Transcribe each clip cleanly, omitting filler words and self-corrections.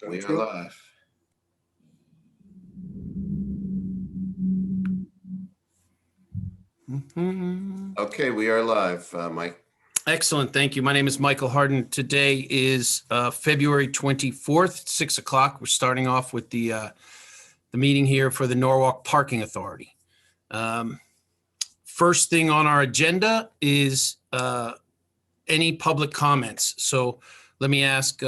We are live. Okay, we are live, Mike. Excellent. Thank you. My name is Michael Harden. Today is February 24th, 6 o'clock. We're starting off with the meeting here for the Norwalk Parking Authority. First thing on our agenda is any public comments. So let me ask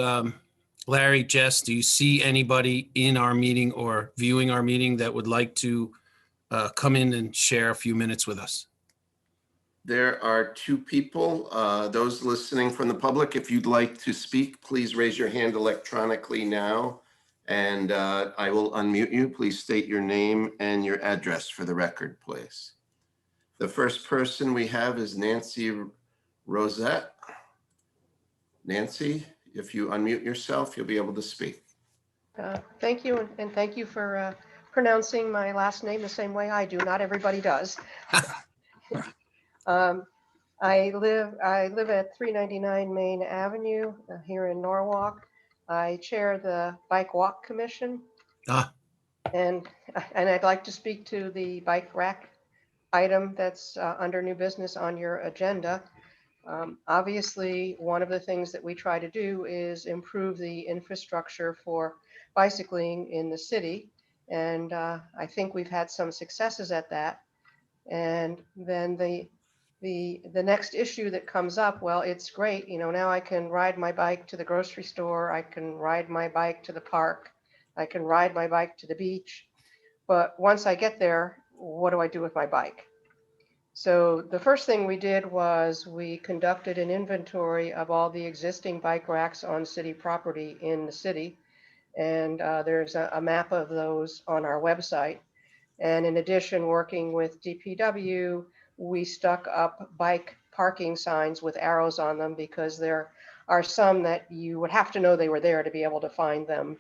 Larry, Jess, do you see anybody in our meeting or viewing our meeting that would like to come in and share a few minutes with us? There are two people, those listening from the public. If you'd like to speak, please raise your hand electronically now, and I will unmute you. Please state your name and your address for the record, please. The first person we have is Nancy Rosette. Nancy, if you unmute yourself, you'll be able to speak. Thank you, and thank you for pronouncing my last name the same way I do. Not everybody does. I live at 399 Main Avenue here in Norwalk. I chair the Bike Walk Commission. And I'd like to speak to the bike rack item that's under new business on your agenda. Obviously, one of the things that we try to do is improve the infrastructure for bicycling in the city. And I think we've had some successes at that. And then the next issue that comes up, well, it's great. You know, now I can ride my bike to the grocery store. I can ride my bike to the park. I can ride my bike to the beach. But once I get there, what do I do with my bike? So the first thing we did was we conducted an inventory of all the existing bike racks on city property in the city. And there's a map of those on our website. And in addition, working with DPW, we stuck up bike parking signs with arrows on them because there are some that you would have to know they were there to be able to find them.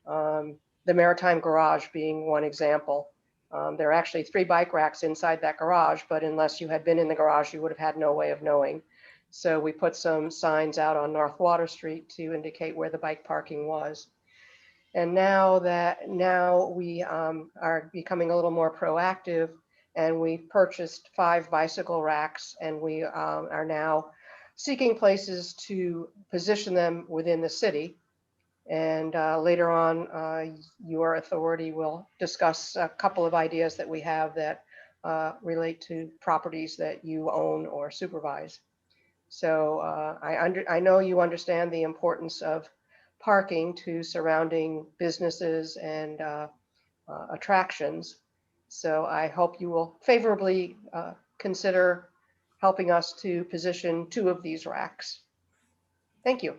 The Maritime Garage being one example. There are actually 3 bike racks inside that garage, but unless you had been in the garage, you would have had no way of knowing. So we put some signs out on North Water Street to indicate where the bike parking was. And now we are becoming a little more proactive, and we purchased 5 bicycle racks, and we are now seeking places to position them within the city. And later on, your authority will discuss a couple of ideas that we have that relate to properties that you own or supervise. So I know you understand the importance of parking to surrounding businesses and attractions. So I hope you will favorably consider helping us to position 2 of these racks. Thank you.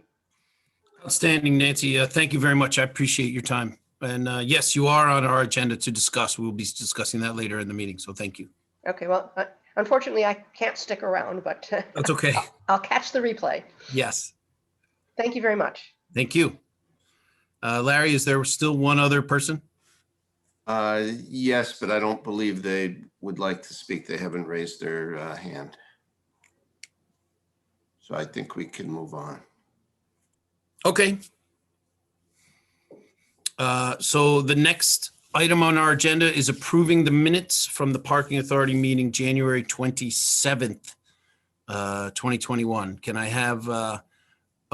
Outstanding, Nancy. Thank you very much. I appreciate your time. And yes, you are on our agenda to discuss. We'll be discussing that later in the meeting. So thank you. Okay, well, unfortunately, I can't stick around, but that's okay. I'll catch the replay. Yes. Thank you very much. Thank you. Larry, is there still one other person? Yes, but I don't believe they would like to speak. They haven't raised their hand. So I think we can move on. Okay. So the next item on our agenda is approving the minutes from the Parking Authority meeting January 27th, 2021. Can I have a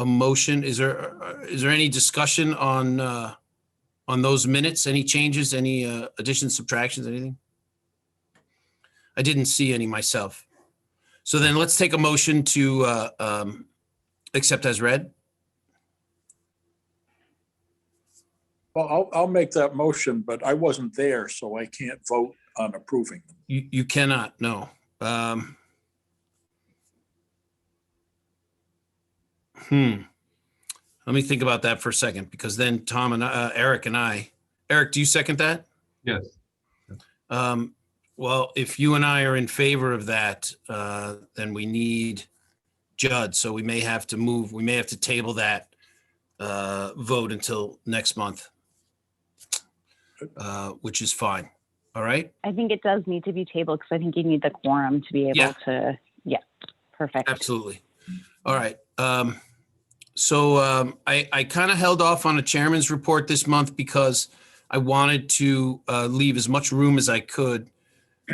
motion? Is there any discussion on those minutes? Any changes, any additions, subtractions, anything? I didn't see any myself. So then let's take a motion to accept as read. Well, I'll make that motion, but I wasn't there, so I can't vote on approving them. You cannot, no. Let me think about that for a second, because then Tom and Eric, do you second that? Yes. Well, if you and I are in favor of that, then we need Judd. So we may have to table that vote until next month, which is fine. All right. I think it does need to be tabled because I think you need the quorum to be able to. Yeah, perfect. Absolutely. All right. I kind of held off on a chairman's report this month because I wanted to leave as much room as I could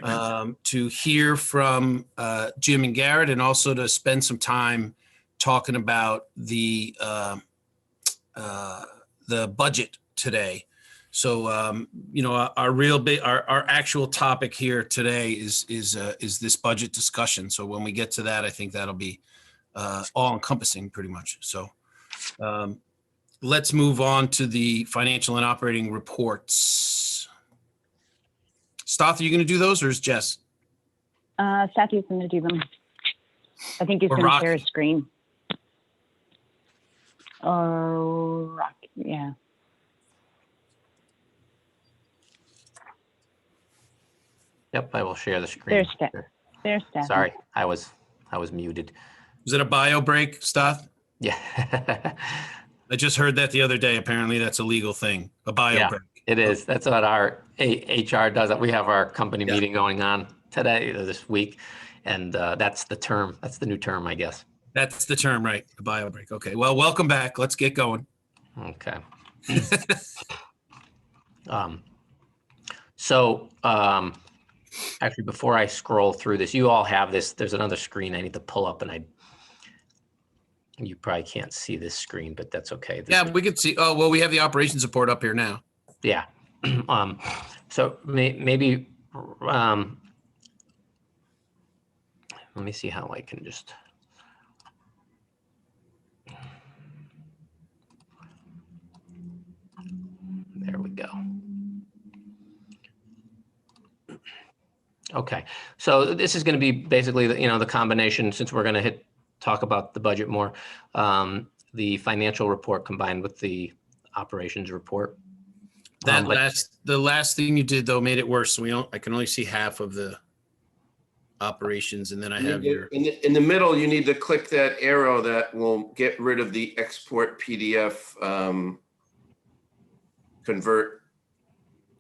to hear from Jim and Garrett, and also to spend some time talking about the budget today. So our actual topic here today is this budget discussion. So when we get to that, I think that'll be all encompassing pretty much. So let's move on to the financial and operating reports. Stoth, are you going to do those, or is Jess? Sathi's going to do them. I think he's Or going to Rocky. share a screen. Oh, Rocky, yeah. Yep, I will share the screen. There's Steph. Sorry, I was muted. Was it a bio break, Stoth? Yeah. I just heard that the other day. Apparently that's a legal thing, a bio Yeah. break. It is. That's what our HR does. We have our company Yeah. meeting going on today, this week. And that's the term. That's the new term, I guess. That's the term, right? A bio break. Okay. Well, welcome back. Let's get going. Okay. So actually, before I scroll through this, you all have this. There's another screen I need to pull up, and you probably can't see this screen, but that's okay. Yeah, we could see. Oh, well, we have the operations report up here now. Yeah. So maybe let me see how I can just. There we go. Okay, so this is going to be basically the combination, since we're going to talk about the budget more, the financial report combined with the operations report. The last thing you did though made it worse. So I can only see half of the operations, and then I have your. In the middle, you need to click that arrow that will get rid of the export PDF convert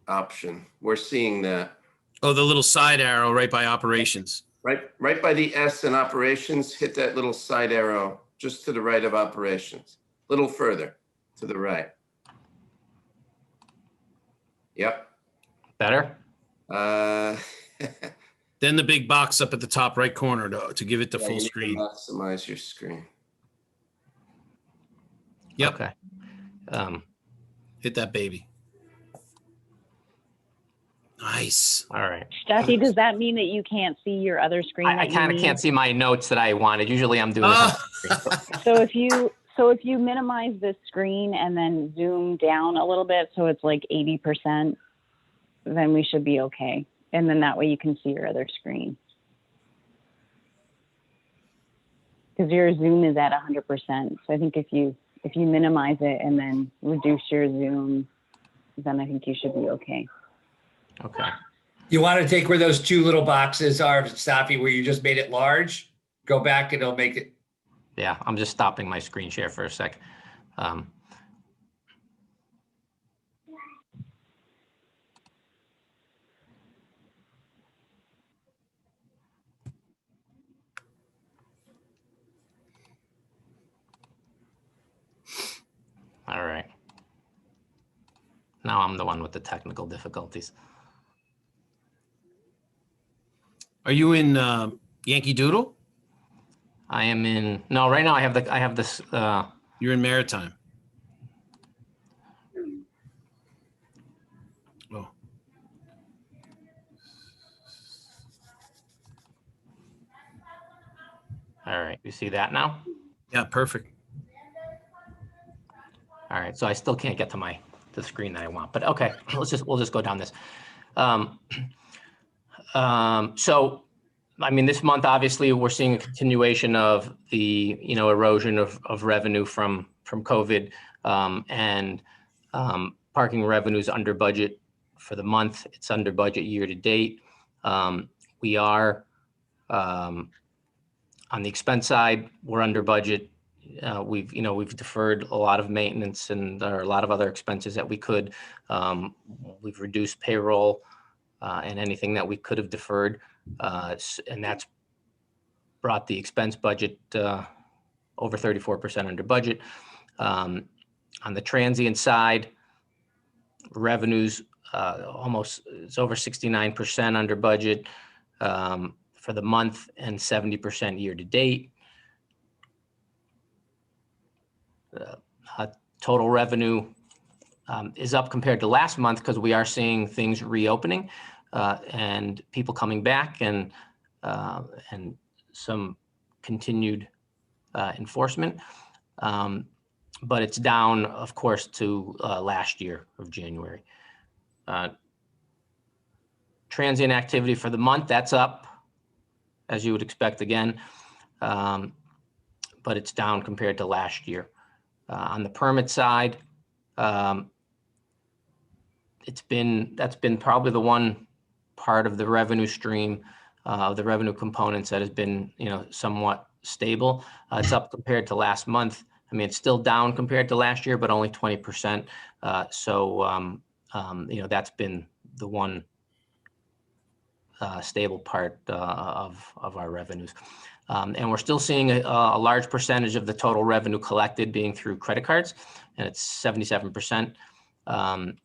option. We're seeing that. Oh, the little side arrow right by operations. Right by the S in operations, hit that little side arrow just to the right of operations. A little further to the right. Yep. Better? Then the big box up at the top right corner to give it the Yeah, full you need to screen. maximize your screen. Yep. Okay. Hit that baby. Nice. All right. Steffi, does that mean that you can't see your other screen? I kind of can't see my notes that I wanted. Usually I'm doing this on the screen. So if you minimize this screen and then zoom down a little bit, so it's like 80%, then we should be okay. And then that way you can see your other screen. Because your zoom is at 100%. So I think if you minimize it and then reduce your zoom, then I think you should be okay. Okay. You want to take where those two little boxes are, Safi, where you just made it large, go back and it'll make it. Yeah, I'm just stopping my screen share for a sec. All right. Now I'm the one with the technical difficulties. Are you in Yankee Doodle? I am in, no, right now I have this, You're in Maritime. Oh. all right, you see that now? Yeah, perfect. All right, so I still can't get to the screen that I want, but okay, we'll just go down this. So, I mean, this month, obviously, we're seeing a continuation of the, erosion of revenue from COVID, and parking revenues under budget for the month. It's under budget year to date. We are, on the expense side, we're under budget. We've deferred a lot of maintenance and there are a lot of other expenses that we could. We've reduced payroll and anything that we could have deferred, and that's brought the expense budget over 34% under budget. On the transient side, revenues it's over 69% under budget for the month and 70% year to date. Total revenue is up compared to last month because we are seeing things reopening and people coming back and some continued enforcement. But it's down, of course, to last year of January. Transient activity for the month, that's up, as you would expect again, but it's down compared to last year. On the permit side, that's been probably the one part of the revenue stream, of the revenue components that has been, somewhat stable. It's up compared to last month. I mean, it's still down compared to last year, but only 20%. That's been the one stable part of our revenues. And we're still seeing a large percentage of the total revenue collected being through credit cards, and it's 77%. And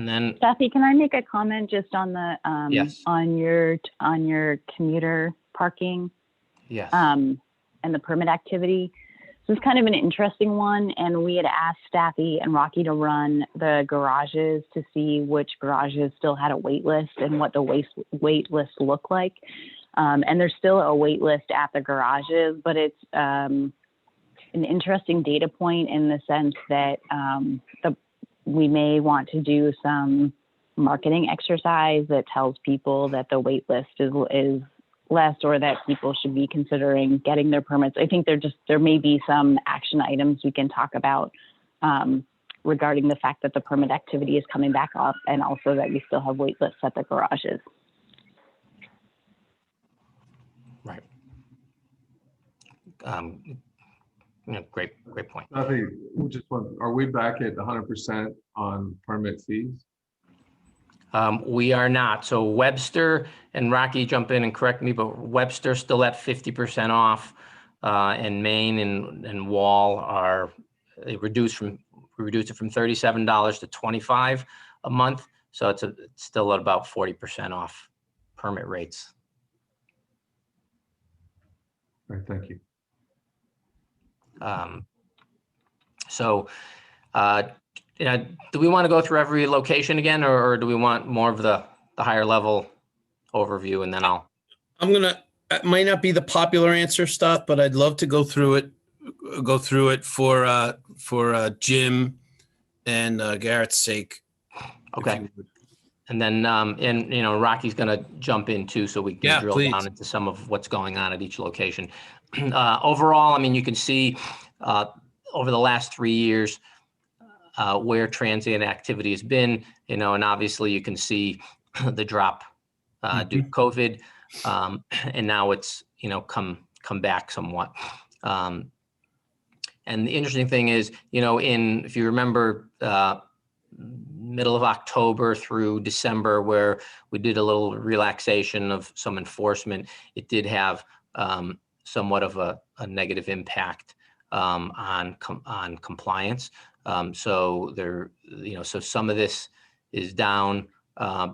then, Kathy, can I make a comment just on the Yes. on your commuter parking yes. and the permit activity? This is kind of an interesting one, and we had asked Staffy and Rocky to run the garages to see which garages still had a wait list and what the wait list looked like. And there's still a wait list at the garages, but it's an interesting data point in the sense that we may want to do some marketing exercise that tells people that the wait list is less, or that people should be considering getting their permits. I think there may be some action items we can talk about regarding the fact that the permit activity is coming back up, and also that we still have wait lists at the garages. Right. Great point. Kathy, are we back at 100% on permit fees? We are not. So Webster, and Rocky, jump in and correct me, but Webster's still at 50% off, and Maine and Wall they reduced it from $37 to $25 a month. So it's still at about 40% off permit rates. All right, thank you. Do we want to go through every location again, or do we want more of the higher level overview, and then it might not be the popular answer stuff, but I'd love to go through it for Jim and Garrett's sake. Okay. And then, Rocky's going to jump in too, so we can drill down into some of what's going on at each location. Overall, I mean, you can see over the last 3 years where transient activity has been, and obviously you can see the drop due to COVID, and now it's, come back somewhat. And the interesting thing is, if you remember, middle of October through December, where we did a little relaxation of some enforcement, it did have somewhat of a negative impact on compliance. So so some of this is down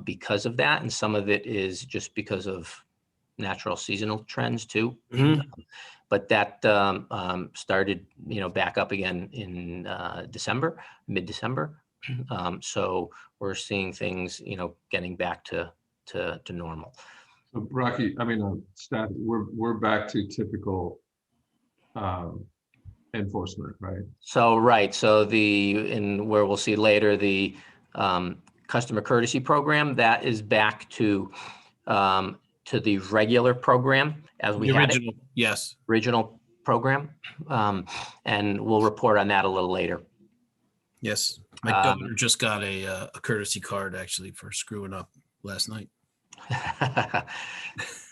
because of that, and some of it is just because of natural seasonal trends too. Mm-hmm. But that started, back up again in mid-December. So we're seeing things, getting back to normal. So Rocky, staff, we're back to typical enforcement, right? So right. So where we'll see later, the customer courtesy program, that is back to the regular program as we had it. Yes. Original program, and we'll report on that a little later. Yes. My daughter just got a courtesy card actually for screwing up last night.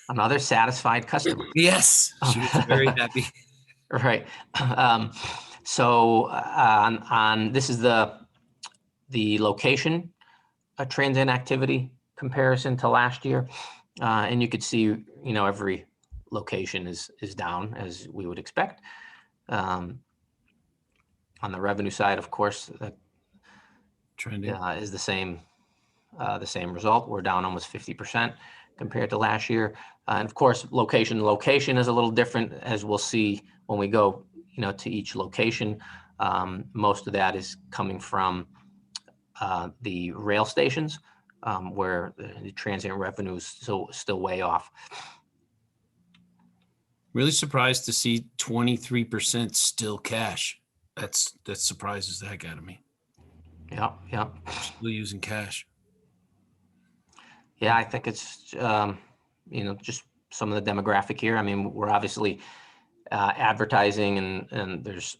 Another satisfied customer. Yes. She was very happy. Right. So on this is the location transient activity comparison to last year, and you could see every location is down, as we would expect. On the revenue side, of course, that Trending. is the same result. We're down almost 50% compared to last year. And of course, location is a little different, as we'll see when we go, to each location. Most of that is coming from the rail stations, where the transient revenue is still way off. Really surprised to see 23% still cash. That surprises the heck out of me. Yeah. Still using cash. Yeah, I think it's, just some of the demographic here. I mean, we're obviously advertising and there's,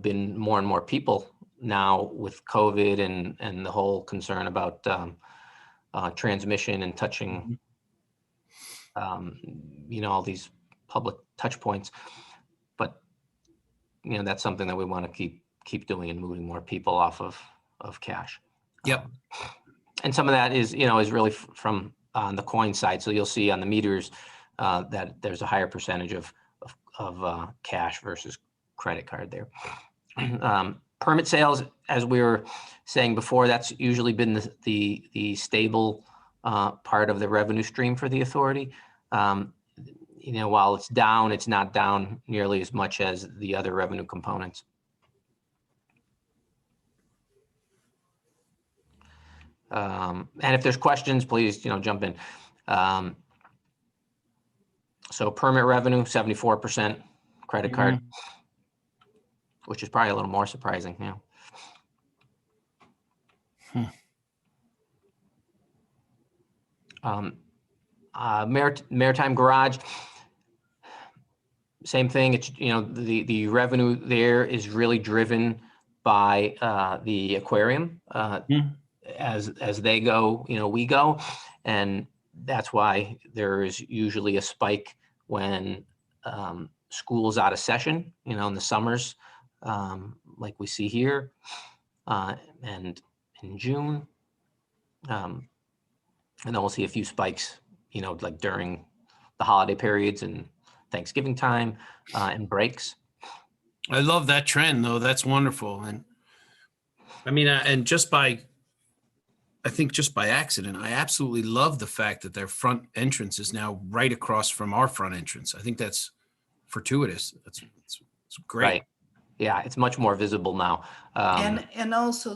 been more and more people now with COVID and the whole concern about transmission and touching, all these public touch points. But, that's something that we want to keep doing and moving more people off of cash. Yep. And some of that is really from on the coin side. So you'll see on the meters that there's a higher percentage of cash versus credit card there. Permit sales, as we were saying before, that's usually been the stable part of the revenue stream for the authority. While it's down, it's not down nearly as much as the other revenue components. And if there's questions, please, jump in. So permit revenue, 74%, credit card, which is probably a little more surprising. Maritime Garage, same thing. It's, the revenue there is really driven by the aquarium. As they go, we go, and that's why there is usually a spike when school's out of session, in the summers, like we see here, and in June, and then we'll see a few spikes, like during the holiday periods and Thanksgiving time and breaks. I love that trend, though. That's wonderful. And I mean, and I think just by accident, I absolutely love the fact that their front entrance is now right across from our front entrance. I think that's fortuitous. It's great. Right. Yeah, it's much more visible now. And also,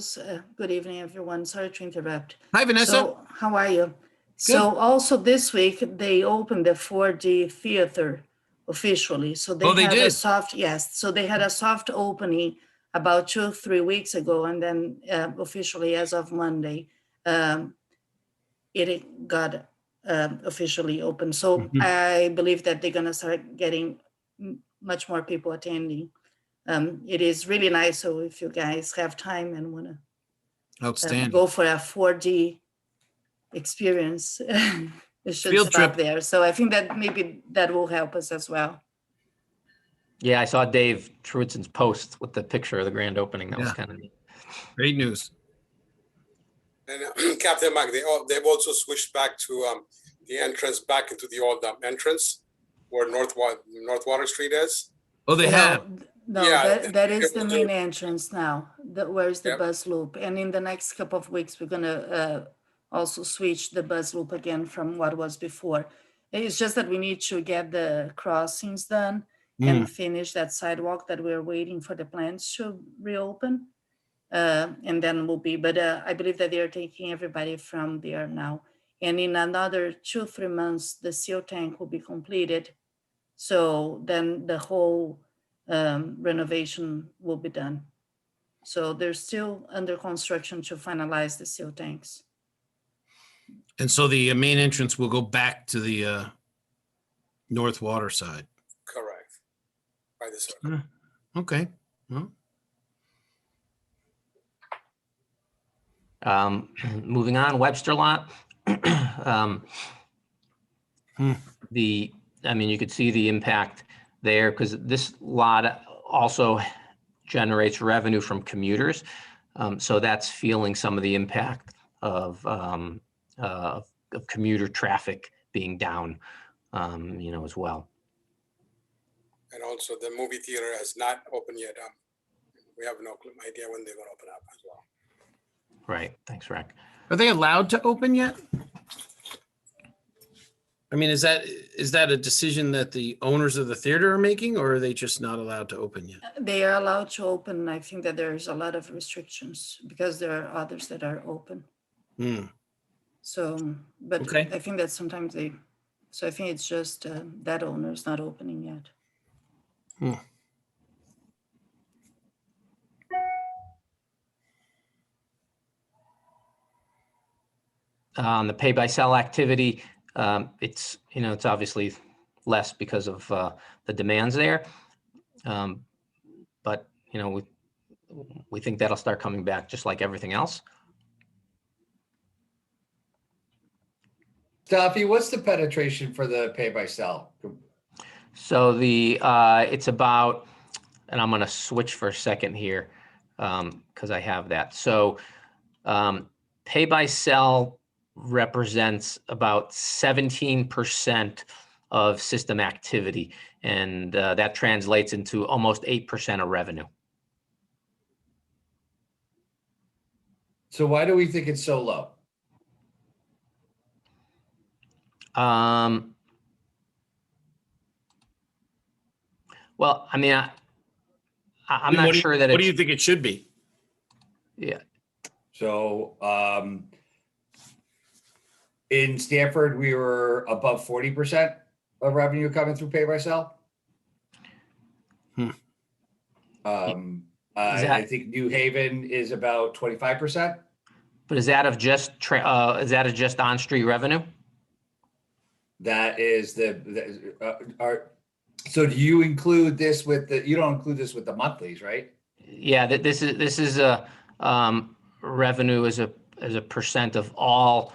good evening, everyone. Sorry to interrupt. Hi, Vanessa. So, how are you? So also this week, they opened the 4D Theater officially. So they had a soft, yes. So they had a soft opening about 2 or 3 weeks ago. And then officially as of Monday, it got officially open. So I believe that they're going to start getting much more people attending. It is really nice. So if you guys have time and want to go for a 4D experience, you should Field stop trip there. So I think that maybe that will help us as well. Yeah, I saw Dave Truitzen's post with the picture of the grand opening. That was kind of neat. Great news. And Captain Mike, they've also switched back to the entrance back into the old entrance where North Water Street is. Oh, they have. No, Yeah, that is the main entrance now. Where's the bus loop? And in the next couple of weeks, we're gonna also switch the bus loop again from what was before. It's just that we need to get the crossings done and finish that sidewalk that we're waiting for the plans to reopen. And then we'll be, but I believe that they're taking everybody from there now. And in another 2-3 months, the seal tank will be completed. So then the whole renovation will be done. So they're still under construction to finalize the seal tanks. And so the main entrance will go back to the North Water side. Correct. By the circle. Okay. Well. Moving on, Webster lot. You could see the impact there because this lot also generates revenue from commuters. So that's feeling some of the impact of commuter traffic being down. as well. And also the movie theater has not opened yet. We have no idea when they're gonna open up as well. Right. Thanks, Rick. Are they allowed to open yet? I mean, is that a decision that the owners of the theater are making, or are they just not allowed to open yet? They are allowed to open. I think that there's a lot of restrictions because there are others that are open. Hmm. So, but Okay. I think that sometimes so I think it's just that owner's not opening yet. On the pay by cell activity, it's obviously less because of the demands there. But we think that'll start coming back just like everything else. Staffy, what's the penetration for the pay by cell? So it's about, and I'm going to switch for a second here because I have that. So pay by cell represents about 17% of system activity, and that translates into almost 8% of revenue. So why do we think it's so low? Well, I mean, I'm not sure that What do you think it should be? Yeah. So in Stanford, we were above 40% of revenue coming through pay by cell. I think New Haven is about 25%. But is that of just on-street revenue? That is so do you include this with you don't include this with the monthlies, right? Yeah, this is a revenue as a percent of all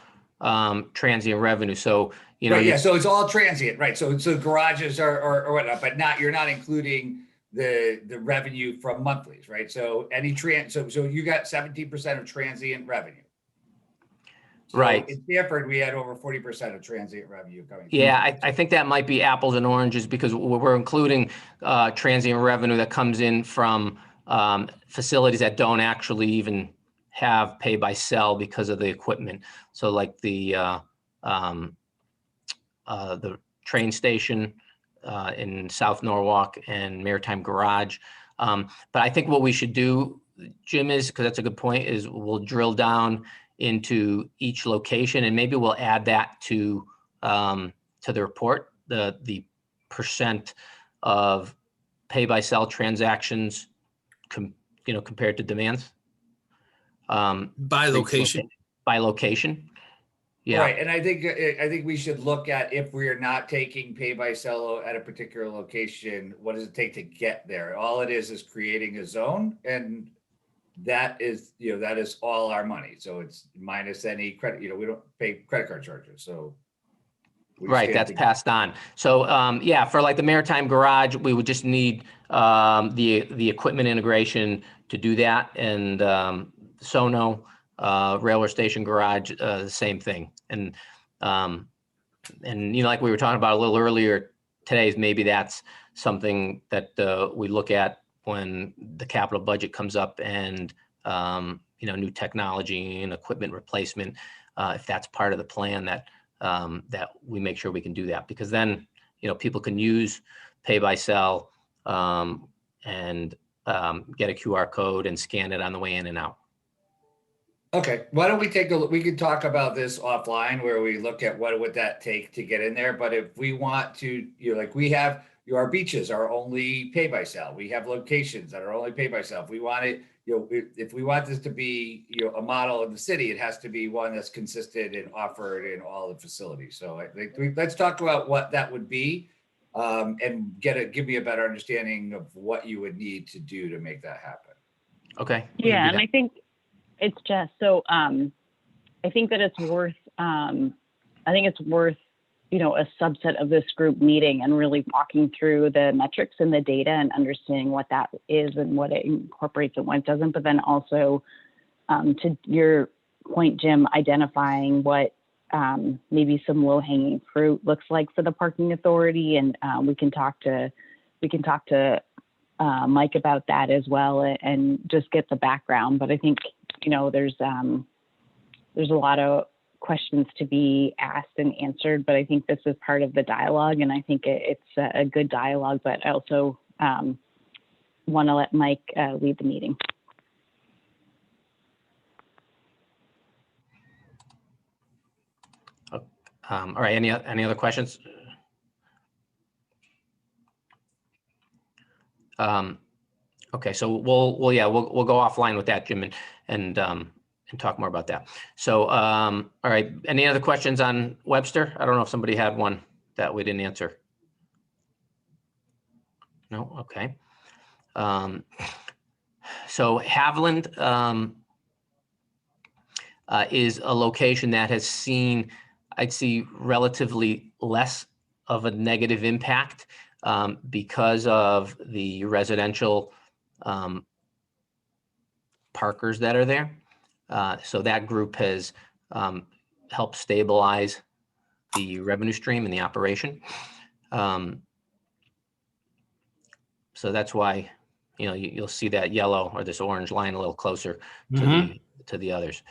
transient revenue. So right, yeah. So it's all transient, right? So garages or whatnot, but you're not including the revenue from monthlies, right? So so you got 17% of transient revenue. So right. In Stanford, we had over 40% of transient revenue coming. Yeah, I think that might be apples and oranges because we're including transient revenue that comes in from facilities that don't actually even have pay by cell because of the equipment. So like the train station in South Norwalk and Maritime Garage. But I think what we should do, Jim, is, because that's a good point, is we'll drill down into each location and maybe we'll add that to the report, the percent of pay by cell transactions compared to demands. By location. By location. Yeah. Right, and I think we should look at, if we're not taking pay by cell at a particular location, what does it take to get there? All it is creating a zone, and that is all our money. So it's minus any credit. We don't pay credit card charges. So right, that's passed on. So yeah, for like the Maritime Garage, we would just need the equipment integration to do that, and Sono Railway Station Garage, the same thing. And like we were talking about a little earlier today, is maybe that's something that we look at when the capital budget comes up, and new technology and equipment replacement, if that's part of the plan, that we make sure we can do that, because then people can use pay by cell and get a QR code and scan it on the way in and out. Okay, why don't we take a look? We could talk about this offline, where we look at what would that take to get in there. But if we want to, like we have, our beaches are only pay by cell. We have locations that are only pay by cell. If we want it, if we want this to be, a model in the city, it has to be one that's consistent and offered in all the facilities. So I think let's talk about what that would be, and give me a better understanding of what you would need to do to make that happen. Okay. Yeah, and I think it's just so. I think that it's worth. A subset of this group meeting and really walking through the metrics and the data and understanding what that is and what it incorporates and what it doesn't. But then also, to your point, Jim, identifying what maybe some low hanging fruit looks like for the parking authority. And we can talk to Mike about that as well and just get the background. But I think, you know, there's a lot of questions to be asked and answered, but I think this is part of the dialogue, and I think it's a good dialogue, but I also want to let Mike lead the meeting. All right, any other questions? Okay, so we'll go offline with that, Jim, and talk more about that. So, all right, any other questions on Webster? I don't know if somebody had one that we didn't answer. No, okay. So Haviland is a location that has seen, I'd see, relatively less of a negative impact because of the residential parkers that are there. So that group has helped stabilize the revenue stream and the operation. So that's why, you know, you'll see that yellow or this orange line a little closer to the others.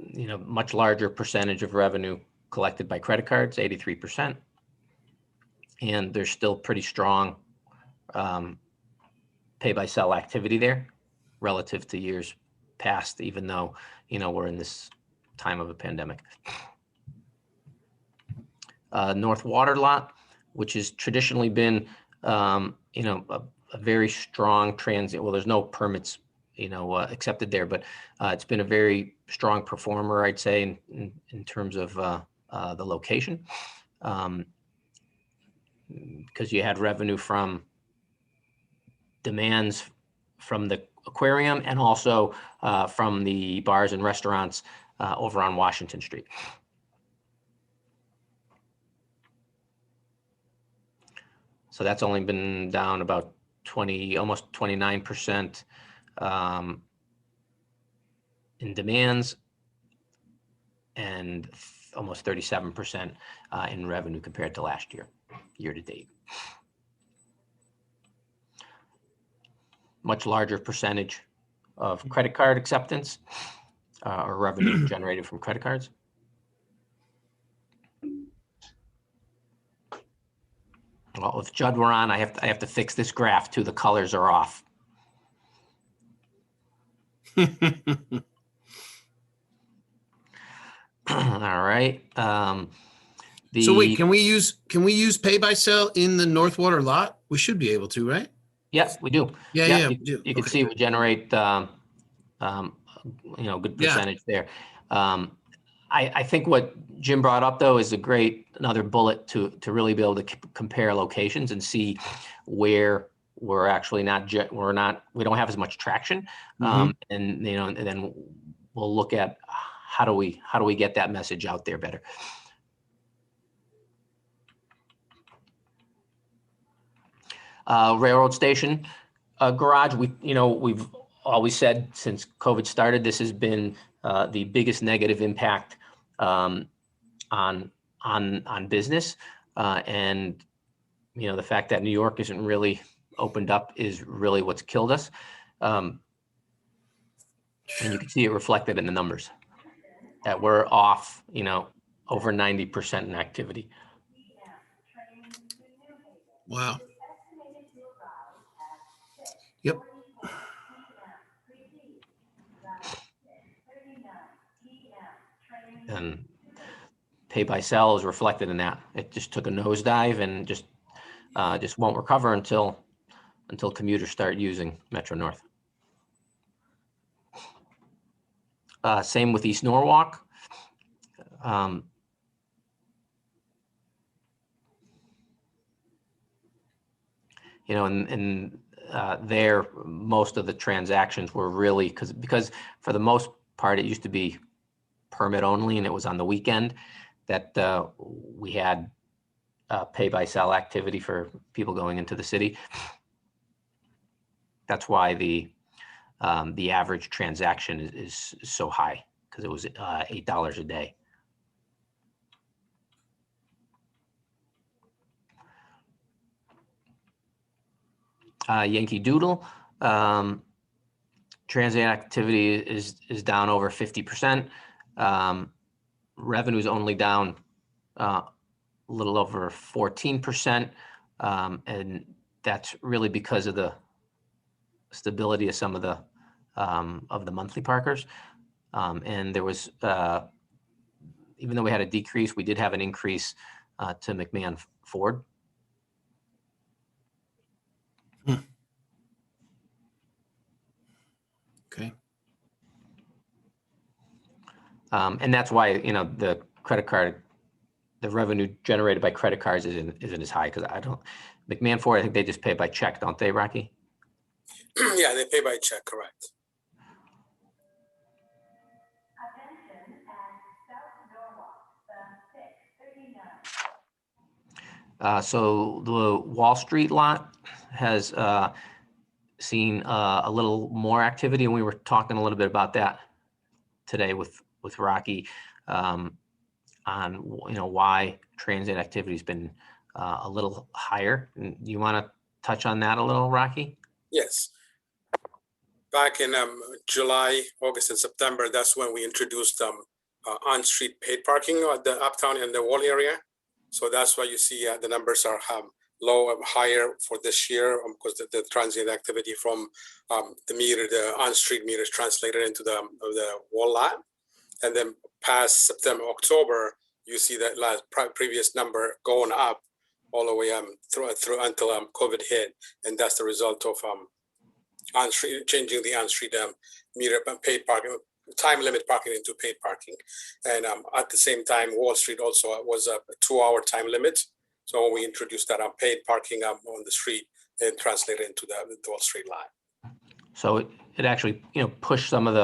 You know, much larger percentage of revenue collected by credit cards, 83%. And there's still pretty strong pay by cell activity there relative to years past, even though, you know, we're in this time of a pandemic. North Water Lot, which has traditionally been, you know, a very strong transit. Well, there's no permits, you know, accepted there, but it's been a very strong performer, I'd say, in terms of the location, because you had revenue from demands from the aquarium and also from the bars and restaurants over on Washington Street. So that's only been down about 20, almost 29% in demands and almost 37% in revenue compared to last year, year to date. Much larger percentage of credit card acceptance or revenue generated from credit cards. Well, if Judd were on, I have to fix this graph too. The colors are off. All right. So wait, can we use pay by cell in the North Water Lot? We should be able to, right? Yes, we do. Yeah, You can see we generate, you know, good percentage there. I think what Jim brought up though is another bullet to really be able to compare locations and see where we're actually we don't have as much traction, and you know, and then we'll look at how do we get that message out there better. Railroad station garage. We've always said since COVID started, this has been the biggest negative impact on business, and you know, the fact that New York isn't really opened up is really what's killed us, and you can see it reflected in the numbers that we're off, you know, over 90% in activity. Wow. Yep. And pay by cell is reflected in that. It just took a nosedive and just won't recover until commuters start using Metro North. Same with East Norwalk. You know, and there, most of the transactions were really because for the most part, it used to be permit only, and it was on the weekend that we had pay by cell activity for people going into the city. That's why the average transaction is so high, because it was $8 a day. Yankee Doodle, transit activity is down over 50%. Revenue is only down a little over 14%, and that's really because of the stability of some of the monthly parkers. And there was, even though we had a decrease, we did have an increase to McMahon Ford. Okay. And that's why, you know, the credit card, the revenue generated by credit cards isn't as high, because McMahon Ford, I think they just pay by check, don't they, Rocky? Yeah, they pay by check, correct. So the Wall Street lot has seen a little more activity, and we were talking a little bit about that today with Rocky, on, you know, why transit activity has been a little higher. And you want to touch on that a little, Rocky? Yes. Back in July, August, and September, that's when we introduced on-street paid parking at the Uptown and the Wall area. So that's why you see the numbers are low and higher for this year, because the transient activity from the on-street meters translated into the Wall lot. And then past September, October, you see that previous number going up all the way through until COVID hit, and that's the result of on-street, changing the on-street meter paid parking, time limit parking into paid parking. And at the same time, Wall Street also was a 2-hour time limit. So when we introduced that paid parking on the street, and translated into the Wall Street lot. So it actually, you know, pushed some of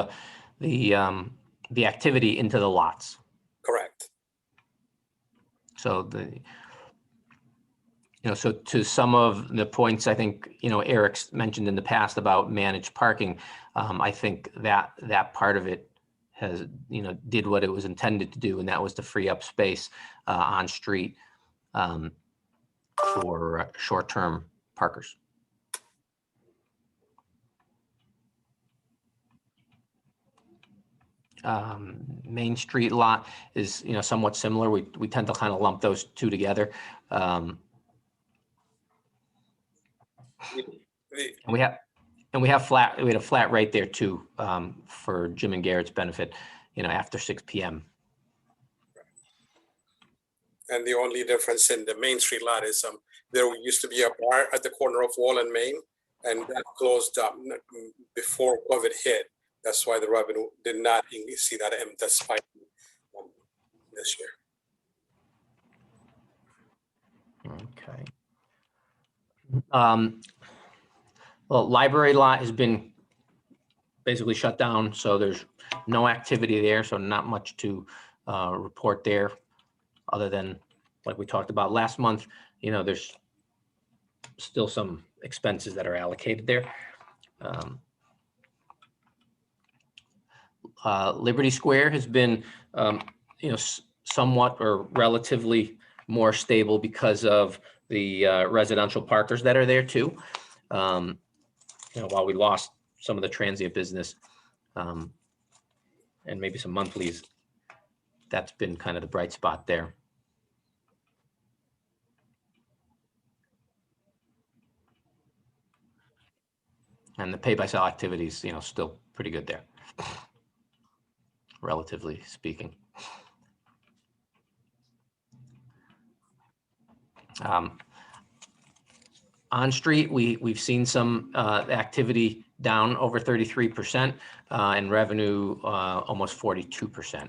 the activity into the lots. Correct. So so to some of the points, I think, you know, Eric's mentioned in the past about managed parking. I think that part of it has, you know, did what it was intended to do, and that was to free up space on street for short-term parkers. Main Street lot is, you know, somewhat similar. We tend to kind of lump those two together. We had a flat rate there too, for Jim and Garrett's benefit, you know, after 6 p.m. And the only difference in the Main Street lot is there used to be a bar at the corner of Wall and Main, and that closed up before COVID hit. That's why the revenue did not see that spike this year. Okay. Well, library lot has been basically shut down, so there's no activity there, so not much to report there, other than, like we talked about last month, you know, there's still some expenses that are allocated there. Liberty Square has been, you know, somewhat or relatively more stable because of the residential parkers that are there too. You know, while we lost some of the transient business and maybe some monthlies, that's been kind of the bright spot there. And the pay by sale activities, you know, still pretty good there, relatively speaking. On street, we've seen some activity down over 33%, and revenue almost 42%.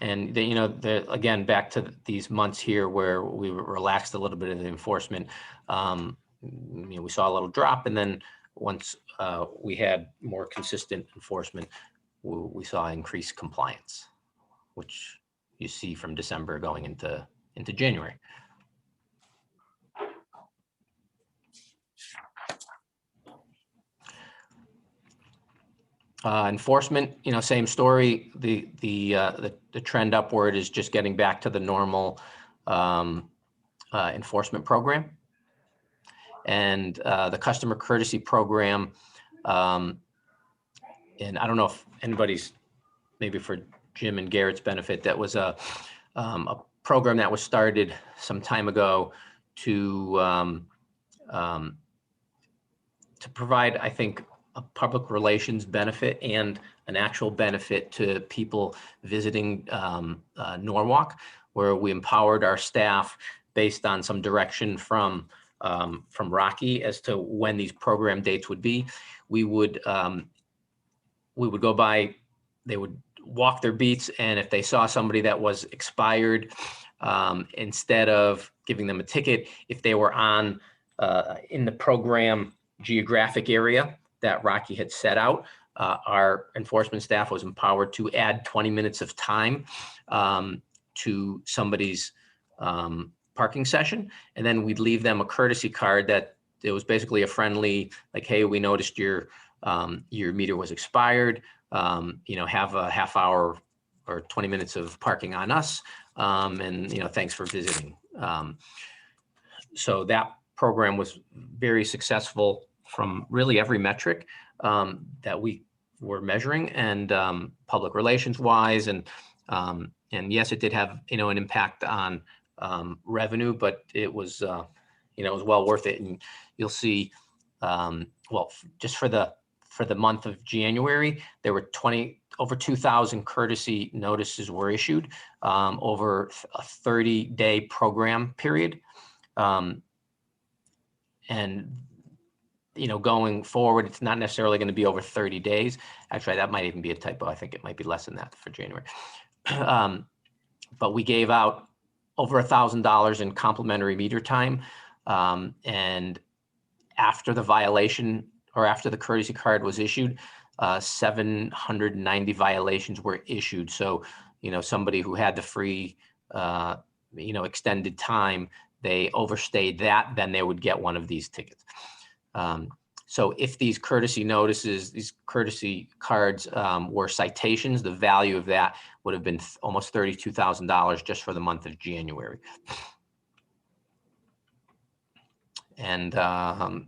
And you know, again, back to these months here where we relaxed a little bit of the enforcement, you know, we saw a little drop, and then once we had more consistent enforcement, we saw increased compliance, which you see from December going into January. Enforcement, same story. The trend upward is just getting back to the normal enforcement program. And the customer courtesy program, and I don't know if anybody's, maybe for Jim and Garrett's benefit, that was a program that was started some time ago to provide, I think, a public relations benefit and an actual benefit to people visiting Norwalk, where we empowered our staff based on some direction from Rocky as to when these program dates would be. We would go by, they would walk their beats, and if they saw somebody that was expired, instead of giving them a ticket, if they were on in the program geographic area that Rocky had set out, our enforcement staff was empowered to add 20 minutes of time to somebody's parking session. And then we'd leave them a courtesy card that it was basically a friendly, like, hey, we noticed your meter was expired. Have a half hour or 20 minutes of parking on us. And thanks for visiting. So that program was very successful from really every metric that we were measuring, and public relations wise, and yes, it did have an impact on revenue, but it was it was well worth it. And you'll see, just for the month of January, there were over 2,000 courtesy notices were issued over a 30-day program period. And going forward, it's not necessarily going to be over 30 days. Actually, that might even be a typo. I think it might be less than that for January. But we gave out over $1,000 in complimentary meter time. And after the violation, or after the courtesy card was issued, 790 violations were issued. So, somebody who had the free, extended time, they overstayed that, then they would get one of these tickets. So if these courtesy notices, these courtesy cards were citations, the value of that would have been almost $32,000 just for the month of January. And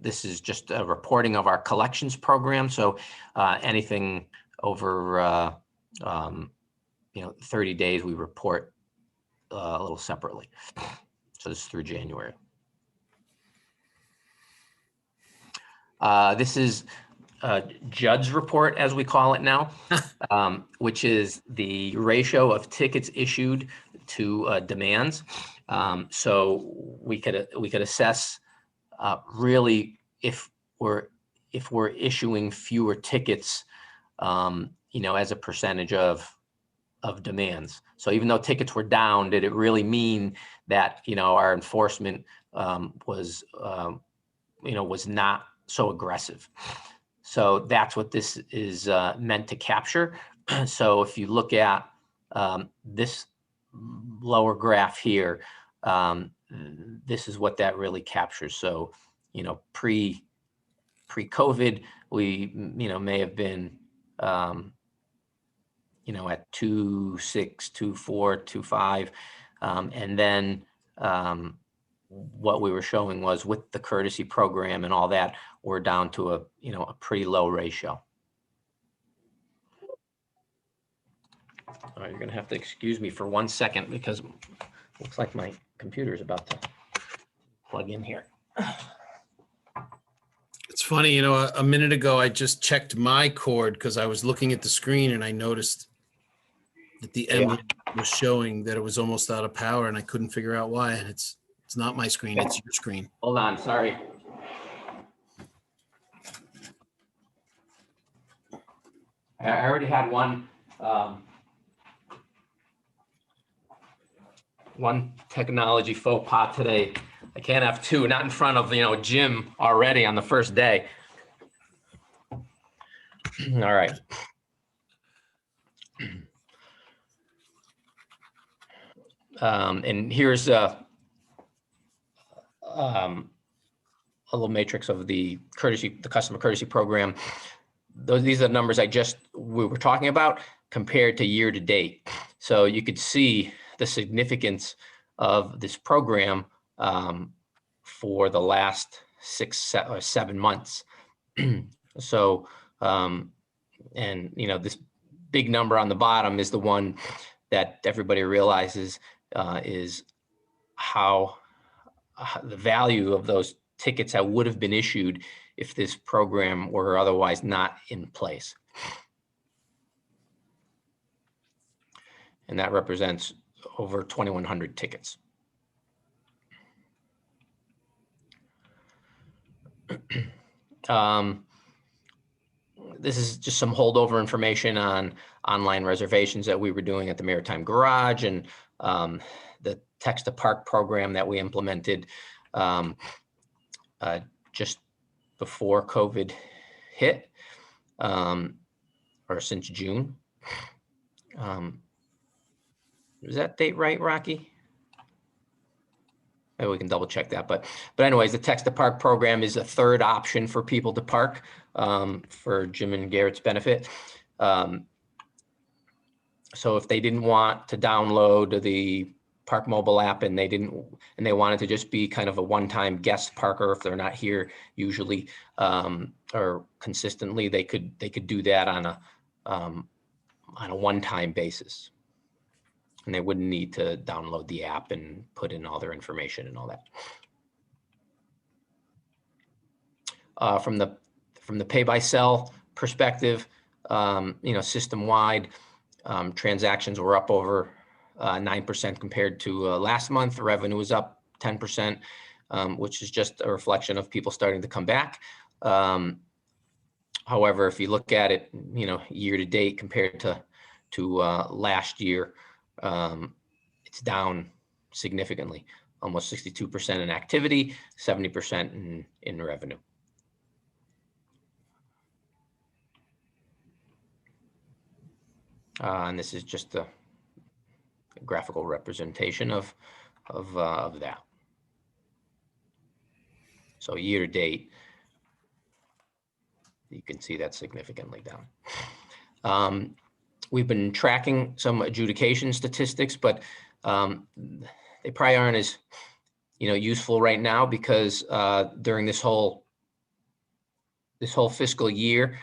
this is just a reporting of our collections program. So anything over 30 days, we report a little separately. So this is through January. This is Judd's report, as we call it now, which is the ratio of tickets issued to demands. So we could assess really if we're issuing fewer tickets, as a percentage of demands. So even though tickets were down, did it really mean that our enforcement was not so aggressive? So that's what this is meant to capture. So if you look at this lower graph here, this is what that really captures. So, pre-COVID, we, may have been, at 2.6, 2.4, 2.5. And then what we were showing was with the courtesy program and all that, we're down to a pretty low ratio. All right, you're gonna have to excuse me for 1 second because it looks like my computer is about to plug in here. It's funny, a minute ago, I just checked my cord because I was looking at the screen and I noticed that the emblem was showing that it was almost out of power, and I couldn't figure out why. And it's not my screen, it's your screen. Hold on, sorry. I already had one technology faux pas today. I can't have two, not in front of, Jim already on the first day. All right. And here's a little matrix of the customer courtesy program. these are the numbers we were talking about compared to year to date. So you could see the significance of this program for the last 6 or 7 months. So, and this big number on the bottom is the one that everybody realizes is how the value of those tickets that would have been issued if this program were otherwise not in place. And that represents over 2,100 tickets. This is just some holdover information on online reservations that we were doing at the Maritime Garage, and the Text to Park program that we implemented just before COVID hit, or since June. Is that date right, Rocky? Maybe we can double check that, but anyways, the Text to Park program is a third option for people to park for Jim and Garrett's benefit. So if they didn't want to download the Park Mobile app and they wanted to just be kind of a one-time guest parker, if they're not here usually or consistently, they could do that on a one-time basis. And they wouldn't need to download the app and put in all their information and all that. From the pay by cell perspective, system-wide, transactions were up over 9% compared to last month. The revenue was up 10%, which is just a reflection of people starting to come back. However, if you look at it, year to date compared to last year, it's down significantly, almost 62% in activity, 70% in revenue. And this is just a graphical representation of that. So year to date, you can see that's significantly down. We've been tracking some adjudication statistics, but they probably aren't as useful right now because during this whole fiscal year,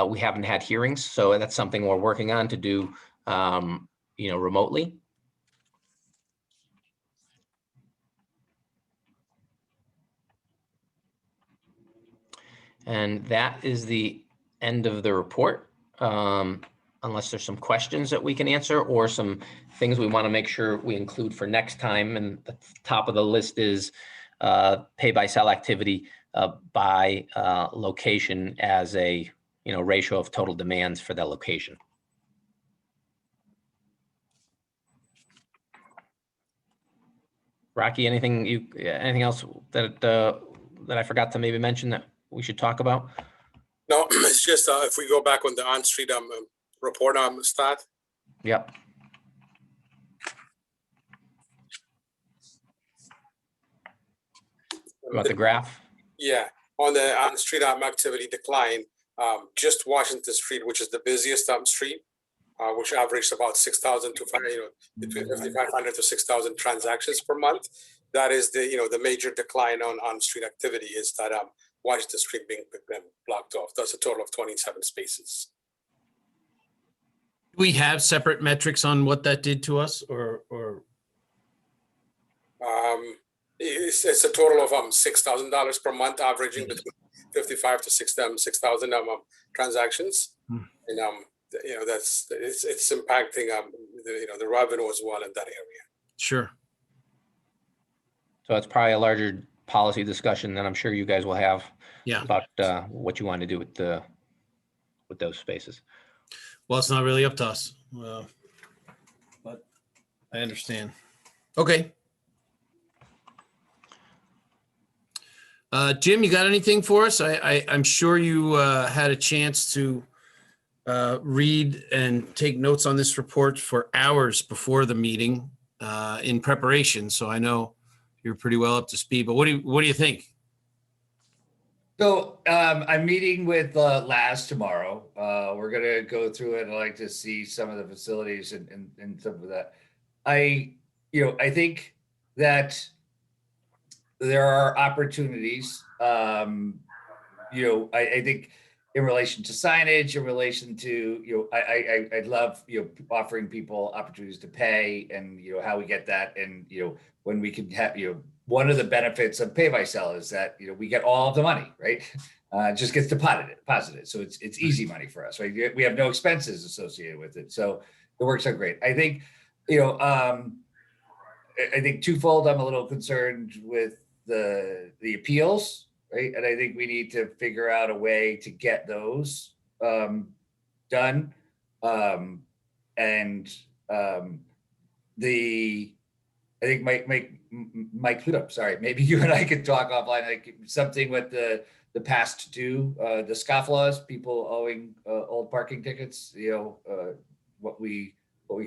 we haven't had hearings. So that's something we're working on to do remotely. And that is the end of the report. Unless there's some questions that we can answer or some things we want to make sure we include for next time. And the top of the list is pay by cell activity by location as a ratio of total demands for that location. Rocky, anything else that I forgot to maybe mention that we should talk about? No, it's just if we go back on the on-street report stat. Yep. About the graph? Yeah, on the on-street activity decline, just Washington Street, which is the busiest street, which averaged about 6,000 to between 5,500 to 6,000 transactions per month. That is the major decline on street activity is that Washington Street being blocked off. That's a total of 27 spaces. Do we have separate metrics on what that did to us, or? It's a total of $6,000 per month, averaging between 55 to 6,000 transactions, and that's it's impacting the revenue as well in that area. Sure. So it's probably a larger policy discussion that I'm sure you guys will have. Yeah. About what you want to do with those spaces. Well, it's not really up to us, but I understand. Okay. Jim, you got anything for us? I'm sure you had a chance to read and take notes on this report for hours before the meeting in preparation. So I know you're pretty well up to speed, but what do you think? So I'm meeting with Laz tomorrow. We're gonna go through it. I'd like to see some of the facilities and some of that. I think that there are opportunities. I think in relation to signage, in relation to I'd love offering people opportunities to pay, and how we get that, and when we can have one of the benefits of pay by cell is that we get all of the money, right? It just gets deposited, so it's easy money for us, right? We have no expenses associated with it, so it works out great. I think I think twofold. I'm a little concerned with the appeals, right? And I think we need to figure out a way to get those done. I think Mike Pluto, sorry, maybe you and I could talk offline, like something with the past due, the scofflaws, people owing old parking tickets, what we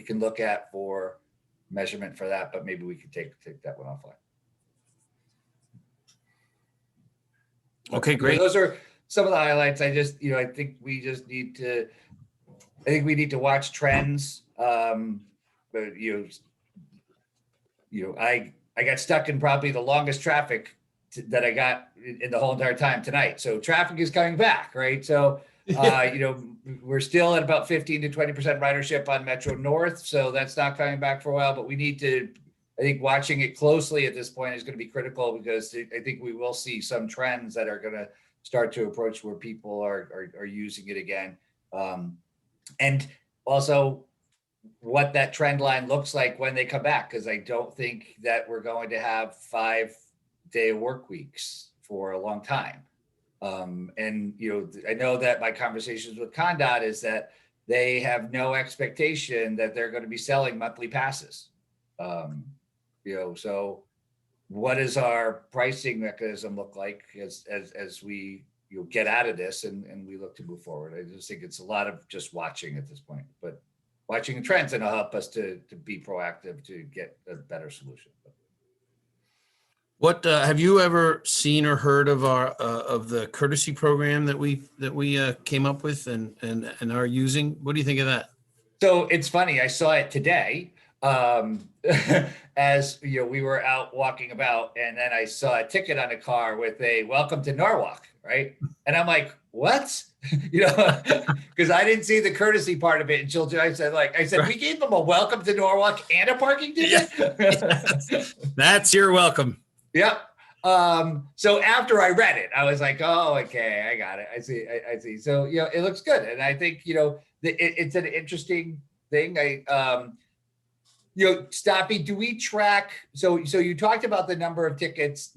can look at for measurement for that, but maybe we could take that one offline. Okay, great. Those are some of the highlights. I think we need to watch trends. But I got stuck in probably the longest traffic that I got in the whole entire time tonight. So traffic is coming back, right? So, we're still at about 15 to 20% ridership on Metro North. So that's not coming back for a while, but we need to, I think watching it closely at this point is going to be critical, because I think we will see some trends that are going to start to approach where people are using it again. And also what that trend line looks like when they come back, because I don't think that we're going to have 5-day work weeks for a long time. I know that my conversations with Condot is that they have no expectation that they're going to be selling monthly passes. So what does our pricing mechanism look like as we get out of this and we look to move forward? I just think it's a lot of just watching at this point, but watching the trends and it'll help us to be proactive to get a better solution. What have you ever seen or heard of of the courtesy program that we came up with and are using? What do you think of that? So it's funny. I saw it today as we were out walking about, and then I saw a ticket on a car with a "Welcome to Norwalk," right? And I'm like, what? Because I didn't see the courtesy part of it until I said, we gave them a welcome to Norwalk and a parking ticket. Yeah. That's your welcome. Yep. So after I read it, I was like, oh, okay, I got it. I see. So, it looks good. And I think, it's an interesting thing. Staffy, do we track? So you talked about the number of tickets,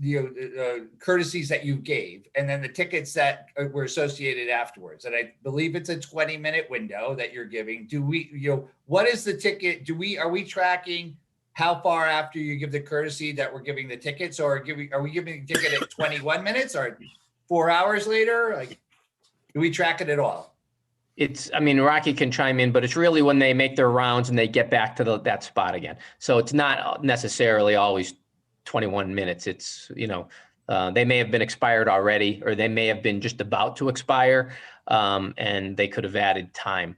courtesies that you gave, and then the tickets that were associated afterwards. And I believe it's a 20-minute window that you're giving. Do we, what is the ticket? Are we tracking how far after you give the courtesy that we're giving the tickets, or are we giving the ticket at 21 minutes or 4 hours later? Like, do we track it at all? Rocky can chime in, but it's really when they make their rounds and they get back to that spot again. So it's not necessarily always 21 minutes. It's, they may have been expired already, or they may have been just about to expire, and they could have added time.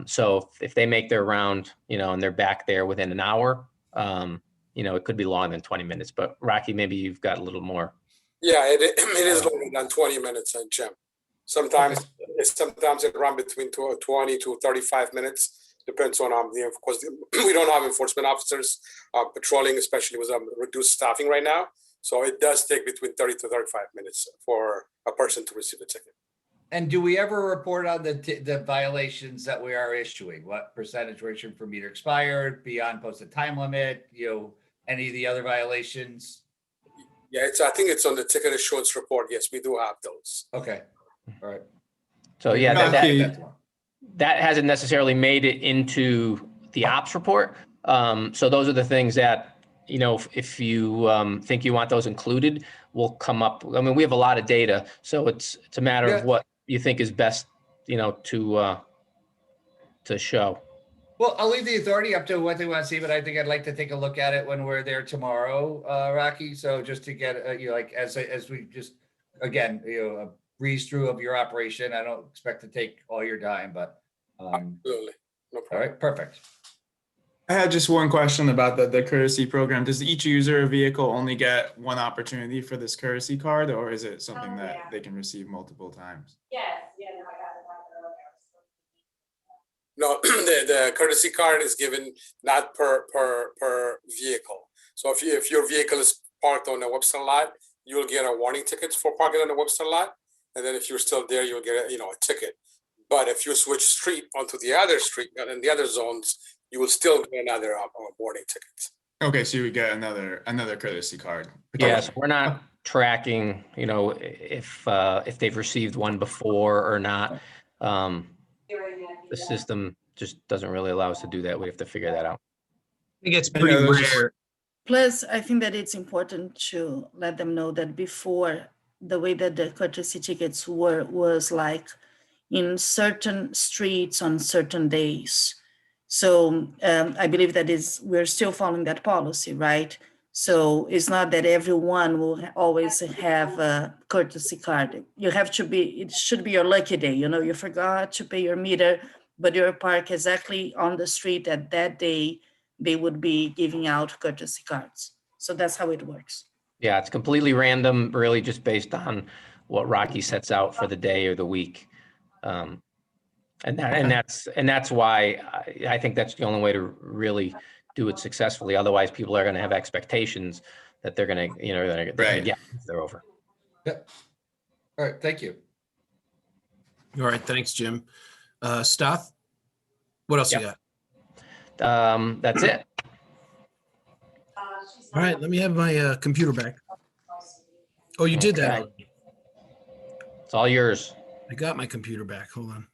So if they make their round, and they're back there within an hour, it could be longer than 20 minutes, but Rocky, maybe you've got a little more. Yeah, it is longer than 20 minutes, Jim. Sometimes it runs between 20 to 35 minutes, depends on, of course, we don't have enforcement officers patrolling, especially with reduced staffing right now. So it does take between 30 to 35 minutes for a person to receive a ticket. And do we ever report on the violations that we are issuing? What percentage were issued for meter expired, beyond posted time limit, any of the other violations? Yeah, I think it's on the ticket issuance report. Yes, we do have those. Okay. All right. So yeah, that hasn't necessarily made it into the ops report. So those are the things that, if you think you want those included, will come up. We have a lot of data, so it's a matter of what you think is best, to show. Well, I'll leave the authority up to what they want to see, but I think I'd like to take a look at it when we're there tomorrow, Rocky. So just to get, as we just again, a breeze through of your operation. I don't expect to take all your time, but, Absolutely. No all problem. right, perfect. I had just one question about the courtesy program. Does each user of vehicle only get one opportunity for this courtesy card, or is it something that they can receive multiple times? No, the courtesy card is given not per vehicle. So if your vehicle is parked on the Webster lot, you'll get a warning ticket for parking on the Webster lot. And then if you're still there, you'll get a ticket. But if you switch street onto the other street and in the other zones, you will still get another warning ticket. Okay, so you would get another courtesy card. Yes, we're not tracking, if they've received one before or not. The system just doesn't really allow us to do that. We have to figure that out. I think it's pretty rare. Plus, I think that it's important to let them know that before, the way that the courtesy tickets was like in certain streets on certain days. So I believe that we're still following that policy, right? So it's not that everyone will always have a courtesy card. It should be your lucky day. You forgot to pay your meter, but you're parked exactly on the street at that day, they would be giving out courtesy cards. So that's how it works. Yeah, it's completely random, really just based on what Rocky sets out for the day or the week. And that's why I think that's the only way to really do it successfully. Otherwise, people are going to have expectations that they're going to, they're going to get if they're over. Yep. All right, thank you. All right, thanks, Jim. Staff, what else you got? That's it. All right, let me have my computer back. Oh, you did that. Okay. It's all yours. I got my computer back. Hold on.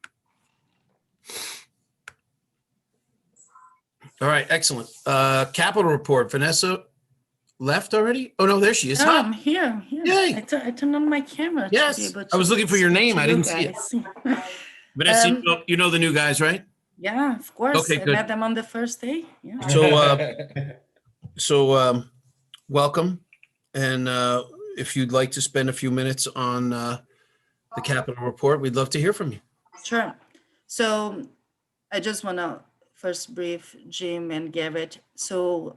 All right, excellent. Capital report. Vanessa left already? Oh, no, there she is. I'm here. Yay. I turned on my camera. Yes, to be able I was looking for your name. to I you didn't see it. guys. Vanessa, you know the new guys, right? Yeah, of course. Okay, I good. met them on the first day. Yeah. So welcome. And if you'd like to spend a few minutes on the capital report, we'd love to hear from you. Sure. So I just want to first brief Jim and Garrett. So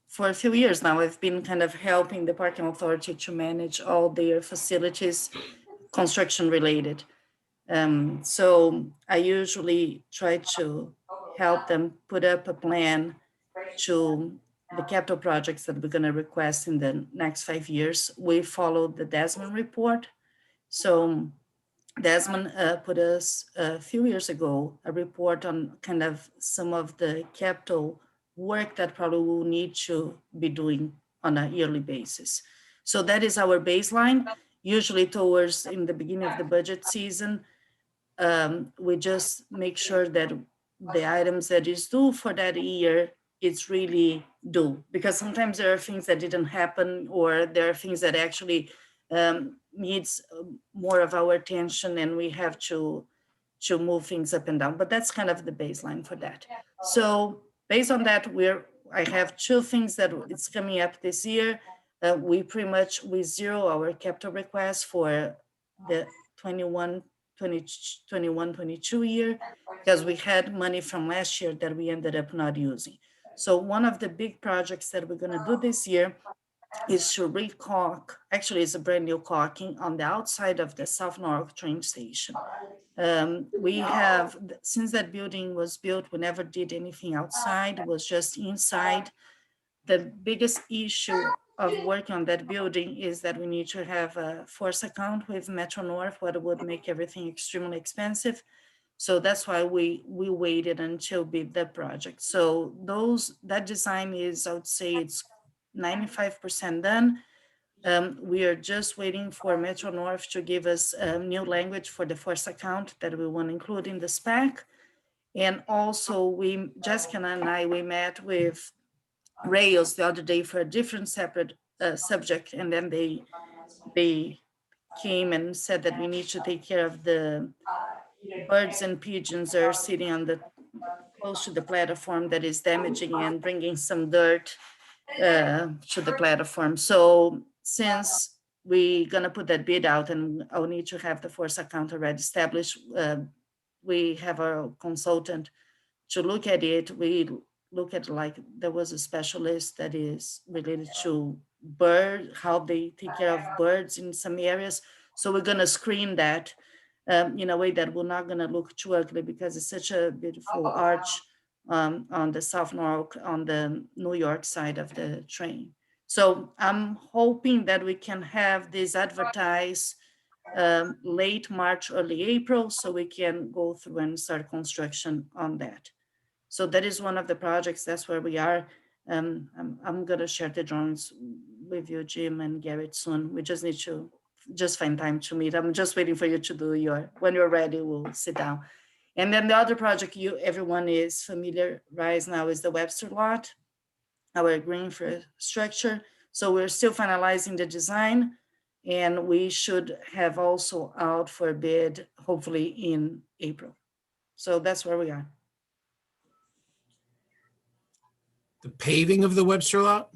for a few years now, I've been kind of helping the parking authority to manage all their facilities, construction related. So I usually try to help them put up a plan to the capital projects that we're going to request in the next 5 years. We follow the Desmond report. So Desmond put us a few years ago a report on kind of some of the capital work that probably we'll need to be doing on a yearly basis. So that is our baseline. Usually towards in the beginning of the budget season, we just make sure that the items that is due for that year, it's really due. Because sometimes there are things that didn't happen, or there are things that actually needs more of our attention, and we have to move things up and down. But that's kind of the baseline for that. So based on that, I have two things that it's coming up this year. We zero our capital request for the 21-22 year, because we had money from last year that we ended up not using. So one of the big projects that we're going to do this year is to re-caulk, actually it's a brand new caulking on the outside of the South Norwalk train station. We have, since that building was built, we never did anything outside, it was just inside. The biggest issue of working on that building is that we need to have a force account with Metro North, what would make everything extremely expensive. So that's why we waited until bid the project. So that design is, I would say it's 95% done. We are just waiting for Metro North to give us a new language for the force account that we want to include in the spec. And also Jessica and I, we met with Rails the other day for a different separate subject. And then they came and said that we need to take care of the birds and pigeons are sitting on close to the platform that is damaging and bringing some dirt to the platform. So since we're gonna put that bid out, and I'll need to have the force account already established. We have a consultant to look at it. We look at, like, there was a specialist that is related to how they take care of birds in some areas. So we're gonna screen that in a way that we're not gonna look too ugly, because it's such a beautiful arch on the South Norwalk, on the New York side of the train. So I'm hoping that we can have this advertised late March, early April, so we can go through and start construction on that. So that is one of the projects. That's where we are. I'm gonna share the drawings with you, Jim and Garrett, soon. We just need to find time to meet. I'm just waiting for you to do when you're ready, we'll sit down. And then the other project everyone is familiar right now is the Webster lot, our green infrastructure. So we're still finalizing the design, and we should have also out for bid, hopefully in April. So that's where we are. The paving of the Webster lot?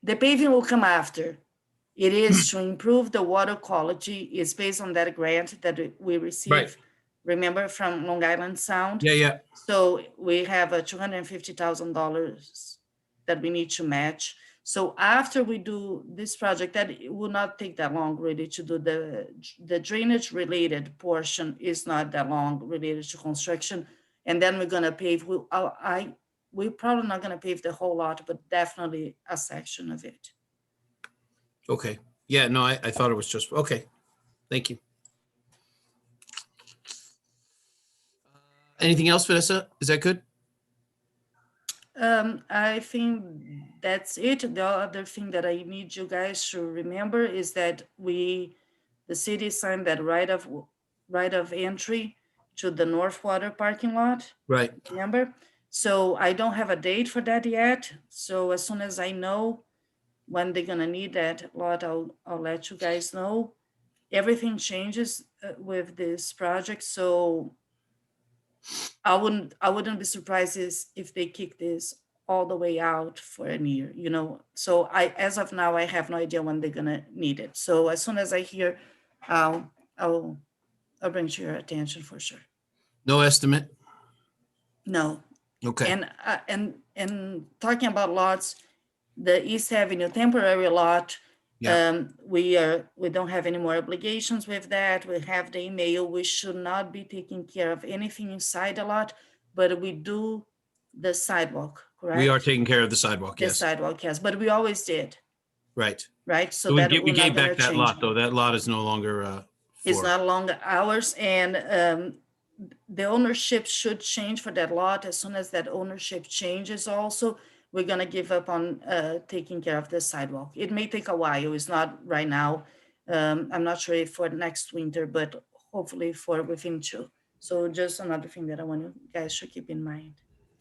The paving will come after. It is to improve the water quality. It's based on that grant that we received. Right. Remember, from Long Island Sound? Yeah. So we have a $250,000 that we need to match. So after we do this project, that it will not take that long really to do the drainage related portion is not that long related to construction. And then we're gonna pave, we're probably not gonna pave the whole lot, but definitely a section of it. Okay. Yeah, no, I thought it was just, okay. Thank you. Anything else, Vanessa? Is that good? I think that's it. The other thing that I need you guys to remember is that the city signed that right of entry to the North Water parking lot. Right. Remember? So I don't have a date for that yet. So as soon as I know when they're gonna need that lot, I'll let you guys know. Everything changes with this project, so I wouldn't be surprised if they kick this all the way out for a year, So as of now, I have no idea when they're gonna need it. So as soon as I hear, I'll bring to your attention for sure. No estimate? No. Okay. And talking about lots, the East Avenue temporary lot, Yeah. we don't have any more obligations with that. We have the email. We should not be taking care of anything inside the lot, but we do the sidewalk, correct? We are taking care of the sidewalk, The yes. sidewalk, yes, but we always did, Right. right? So we that gave we're not back gonna that lot, change. though. That lot is no longer It's for, not longer ours, and the ownership should change for that lot. As soon as that ownership changes also, we're gonna give up on taking care of the sidewalk. It may take a while, it's not right now. I'm not sure if for next winter, but hopefully for within 2. So just another thing that I want you guys to keep in mind.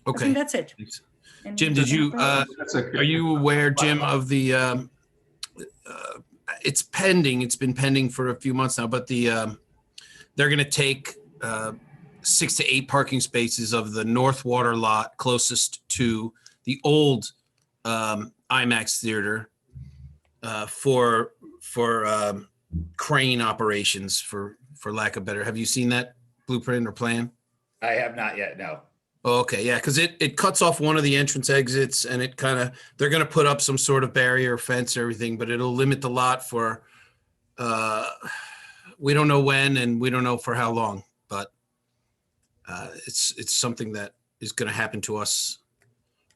I think okay. that's it. Thanks. Any- Jim, did you, That's okay. are you aware, Jim, of the, it's pending, it's been pending for a few months now, but they're gonna take 6 to 8 parking spaces of the North Water lot closest to the old IMAX theater for crane operations, for lack of better. Have you seen that blueprint or plan? I have not yet, no. Oh, okay, yeah, because it cuts off one of the entrance exits, and it kind of, they're going to put up some sort of barrier, fence, everything, but it'll limit the lot for, we don't know when and we don't know for how long, but it's something that is going to happen to us.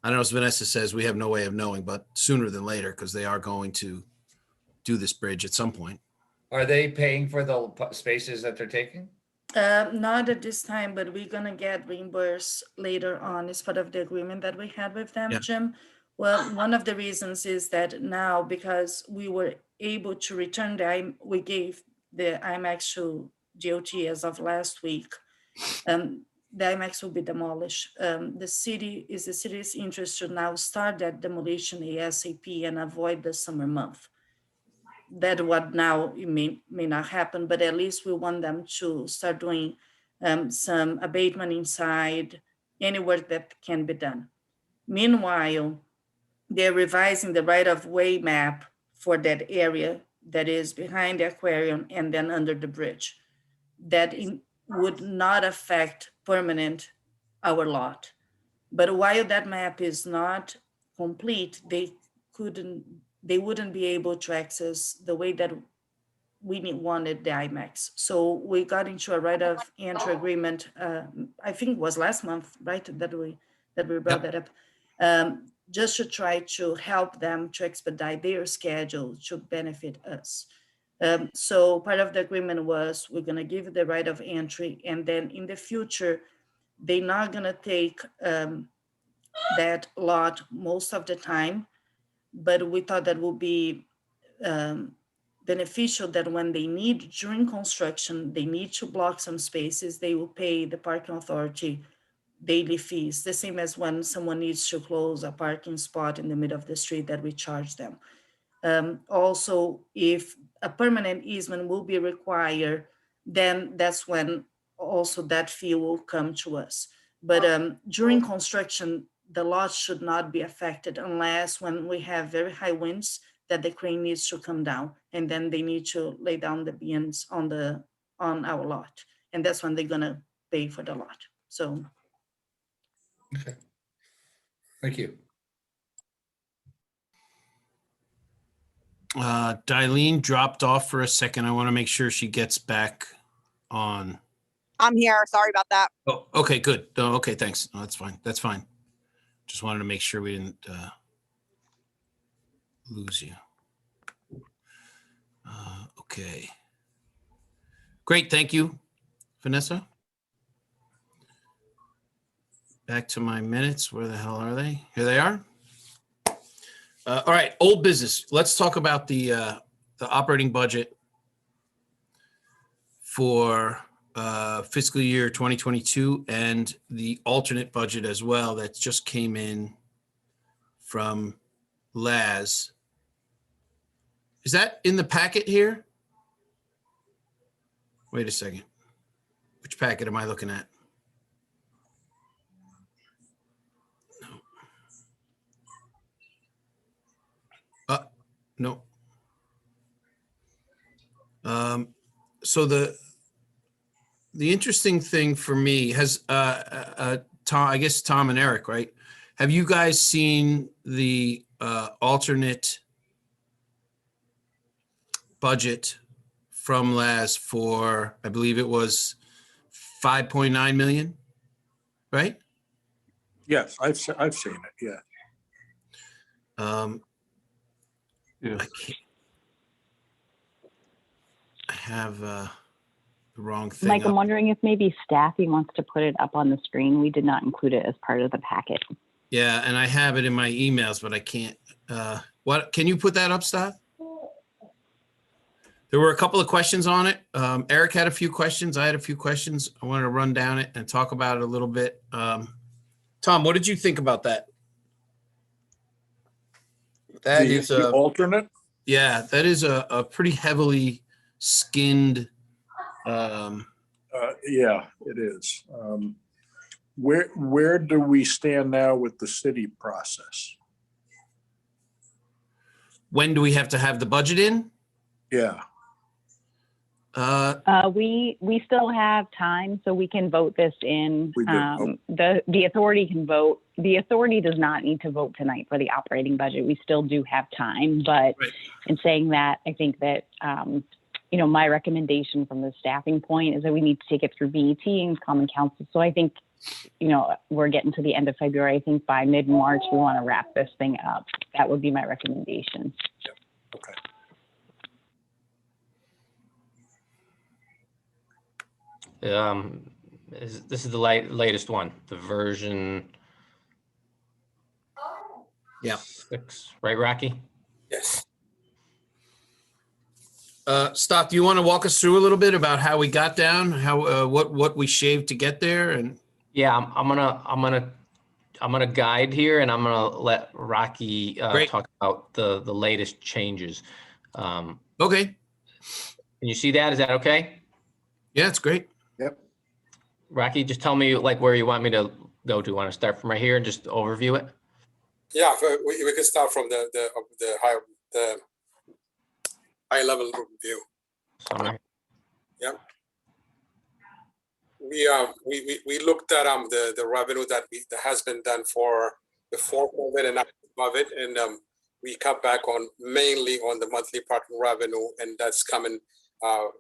I don't know, as Vanessa says, we have no way of knowing, but sooner than later, because they are going to do this bridge at some point. Are they paying for the spaces that they're taking? Not at this time, but we're gonna get reimbursed later on as part of the agreement that we had with them, Yeah. Jim. Well, one of the reasons is that now, because we were able to return we gave the IMAX to DOT as of last week. The IMAX will be demolished. The city's interest to now start that demolition ASAP and avoid the summer month. That what now it may not happen, but at least we want them to start doing some abatement inside, any work that can be done. Meanwhile, they're revising the right-of-way map for that area that is behind the aquarium and then under the bridge. That would not affect permanent our lot. But while that map is not complete, they wouldn't be able to access the way that we wanted the IMAX. So we got into a right of entry agreement, I think it was last month, right, that we brought that up, just to try to help them to expedite their schedule to benefit us. So part of the agreement was we're gonna give the right of entry, and then in the future, they're not gonna take that lot most of the time, but we thought that would be beneficial that when they need, during construction, they need to block some spaces, they will pay the parking authority daily fees, the same as when someone needs to close a parking spot in the middle of the street that we charge them. Also, if a permanent easement will be required, then that's when also that fee will come to us. But during construction, the lot should not be affected unless when we have very high winds that the crane needs to come down, and then they need to lay down the beams on our lot. And that's when they're gonna pay for the lot, so. Okay. Thank you. Darlene dropped off for a second. I want to make sure she gets back on. I'm here. Sorry about that. Oh, okay, good. Oh, okay, thanks. No, that's fine. That's fine. Just wanted to make sure we didn't lose you. Okay. Great, thank you, Vanessa. Back to my minutes. Where the hell are they? Here they are. All right, old business. Let's talk about the operating budget for fiscal year 2022 and the alternate budget as well that just came in from Laz. Is that in the packet here? Wait a second. Which packet am I looking at? No. So the interesting thing for me has Tom, I guess Tom and Eric, right? Have you guys seen the alternate budget from Laz for, I believe it was 5.9 million, right? Yes, I've seen it, yeah. Yeah. I have the wrong thing. Mike, I'm up. wondering if maybe staffing wants to put it up on the screen. We did not include it as part of the packet. Yeah, and I have it in my emails, but I can't. What? Can you put that up, Steph? There were a couple of questions on it. Eric had a few questions. I had a few questions. I wanted to run down it and talk about it a little bit. Tom, what did you think about that? That is the alternate? Yeah, that is a pretty heavily skinned. Yeah, it is. Where do we stand now with the city process? When do we have to have the budget in? Yeah. We still have time, so we can vote this in. We do. The authority can vote. The authority does not need to vote tonight for the operating budget. We still do have time, but Right. in saying that, I think that my recommendation from the staffing point is that we need to take it through BET and Common Council. So I think, we're getting to the end of February. I think by mid-March we want to wrap this thing up. That would be my recommendation. Okay. This is the latest one, the version. Yeah. 6, right, Rocky? Yes. Stock, do you want to walk us through a little bit about how we got down, how what we shaved to get there, and Yeah, I'm gonna guide here, and I'm gonna let Rocky Great. talk about the latest changes. Okay. Can you see that? Is that okay? Yeah, it's great. Yep. Rocky, just tell me like where you want me to go to. Want to start from right here and just overview it? Yeah, we can start from the higher, high-level review. Summer. We looked at the revenue that has been done for before COVID and above it, and we cut back on mainly on the monthly parking revenue, and that's coming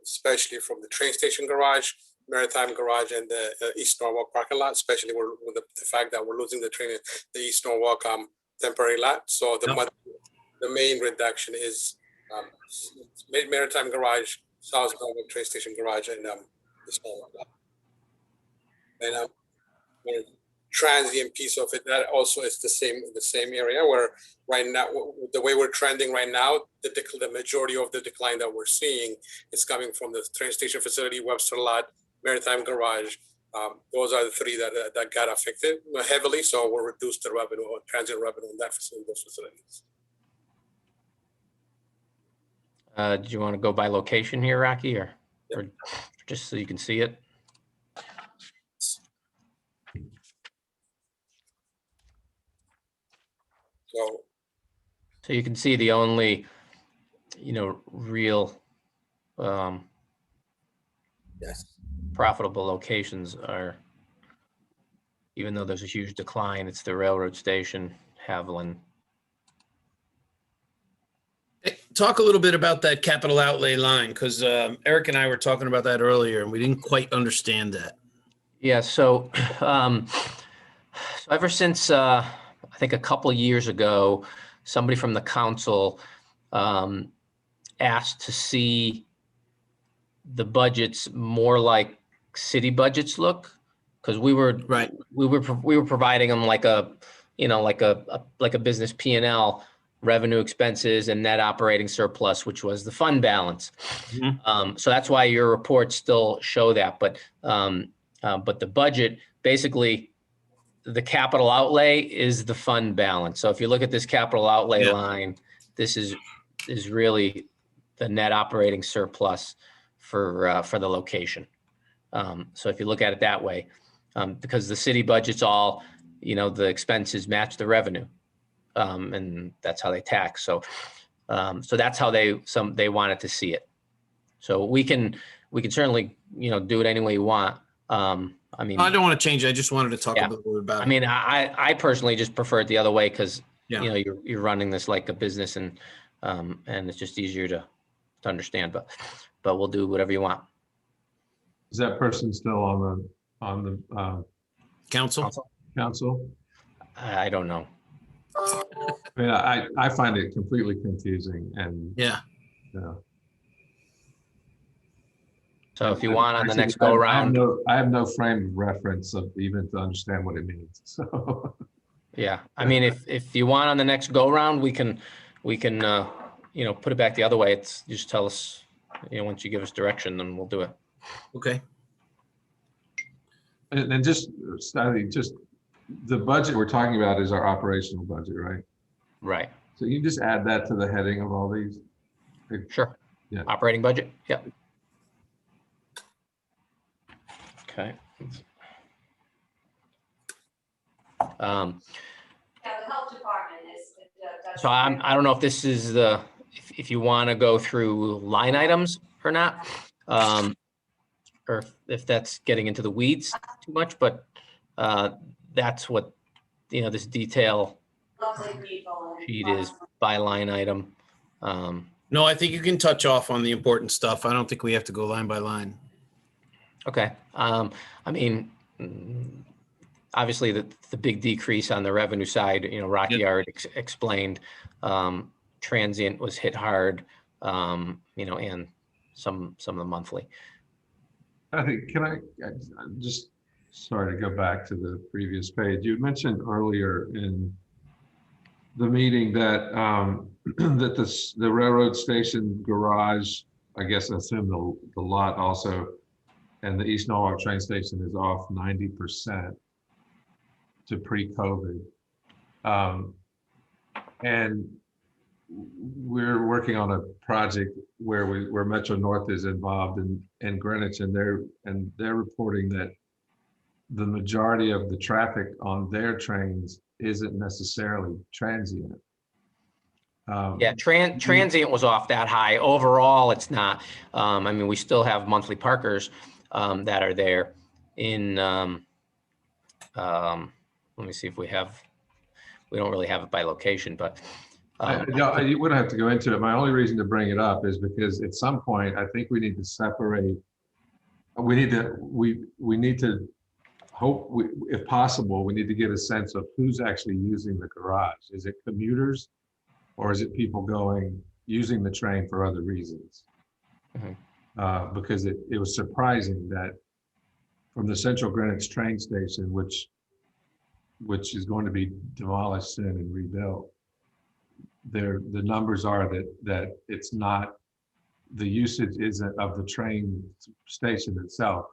especially from the train station garage, Maritime garage, and the East Norwalk parking lot, especially with the fact that we're losing the East Norwalk temporary lot. So the main reduction is Maritime garage, South Norwalk train station garage, and East Norwalk lot. And the transient piece of it, that also is the same area where right now, the way we're trending right now, the majority of the decline that we're seeing is coming from the train station facility, Webster lot, Maritime garage. Those are the three that got affected heavily. So we'll reduce the revenue or transient revenue in that facility, those facilities. Do you want to go by location here, Rocky, or just so you can see it? So you can see the only, real profitable locations are, even though there's a huge decline, it's the railroad station, Haviland. Talk a little bit about that capital outlay line, because Eric and I were talking about that earlier, and we didn't quite understand that. Yeah, so ever since I think a couple of years ago, somebody from the council asked to see the budgets more like city budgets look, because we were providing them like a business P&L, revenue, expenses, and net operating surplus, which was the fund balance. Mm-hmm. So that's why your reports still show that, but the budget, basically the capital outlay is the fund balance. So if you look at this capital outlay line, this is really the net operating surplus for the location. So if you look at it that way, because the city budget's all, the expenses match the revenue, and that's how they tax. So that's how they wanted to see it. So we can certainly, do it any way you want. I mean, I don't want to change it. I just wanted to talk a little bit about it. I mean, I personally just prefer it the other way because you're running this like a business, and it's just easier to understand. But we'll do whatever you want. Is that person still on the council? Council? I don't know. I mean, I find it completely confusing, and So if you want on the next go around, I have no frame of reference of even to understand what it means. So yeah, I mean, if you want on the next go around, we can put it back the other way. It's just tell us, once you give us direction, then we'll do it. Okay. And just the budget we're talking about is our operational budget, right? Right. So you just add that to the heading of all these. Sure. Yeah. Operating budget. Yep. Okay. Yeah, the health department is. So I don't know if this is if you want to go through line items or not, or if that's getting into the weeds too much, but that's what this detail sheet is by line item. No, I think you can touch off on the important stuff. I don't think we have to go line by line. Okay. I mean, obviously the big decrease on the revenue side, Rocky already explained. Transient was hit hard, and some of the monthly. I think, I'm just sorry to go back to the previous page. You mentioned earlier in the meeting that that the railroad station garage, I guess I assume the lot also, and the East Norwalk train station is off 90% to pre-COVID. And we're working on a project where Metro North is involved in Greenwich, and they're reporting that the majority of the traffic on their trains isn't necessarily transient. Yeah, transient was off that high. Overall, it's not. I mean, we still have monthly parkers that are there in, let me see if we don't really have it by location, but. You wouldn't have to go into it. My only reason to bring it up is because at some point, I think we need to separate. We need to hope, if possible, we need to get a sense of who's actually using the garage. Is it commuters, or is it people using the train for other reasons? Mhm. Because it was surprising that from the Central Greenwich train station, which is going to be demolished soon and rebuilt, the numbers are that it's not, the usage isn't of the train station itself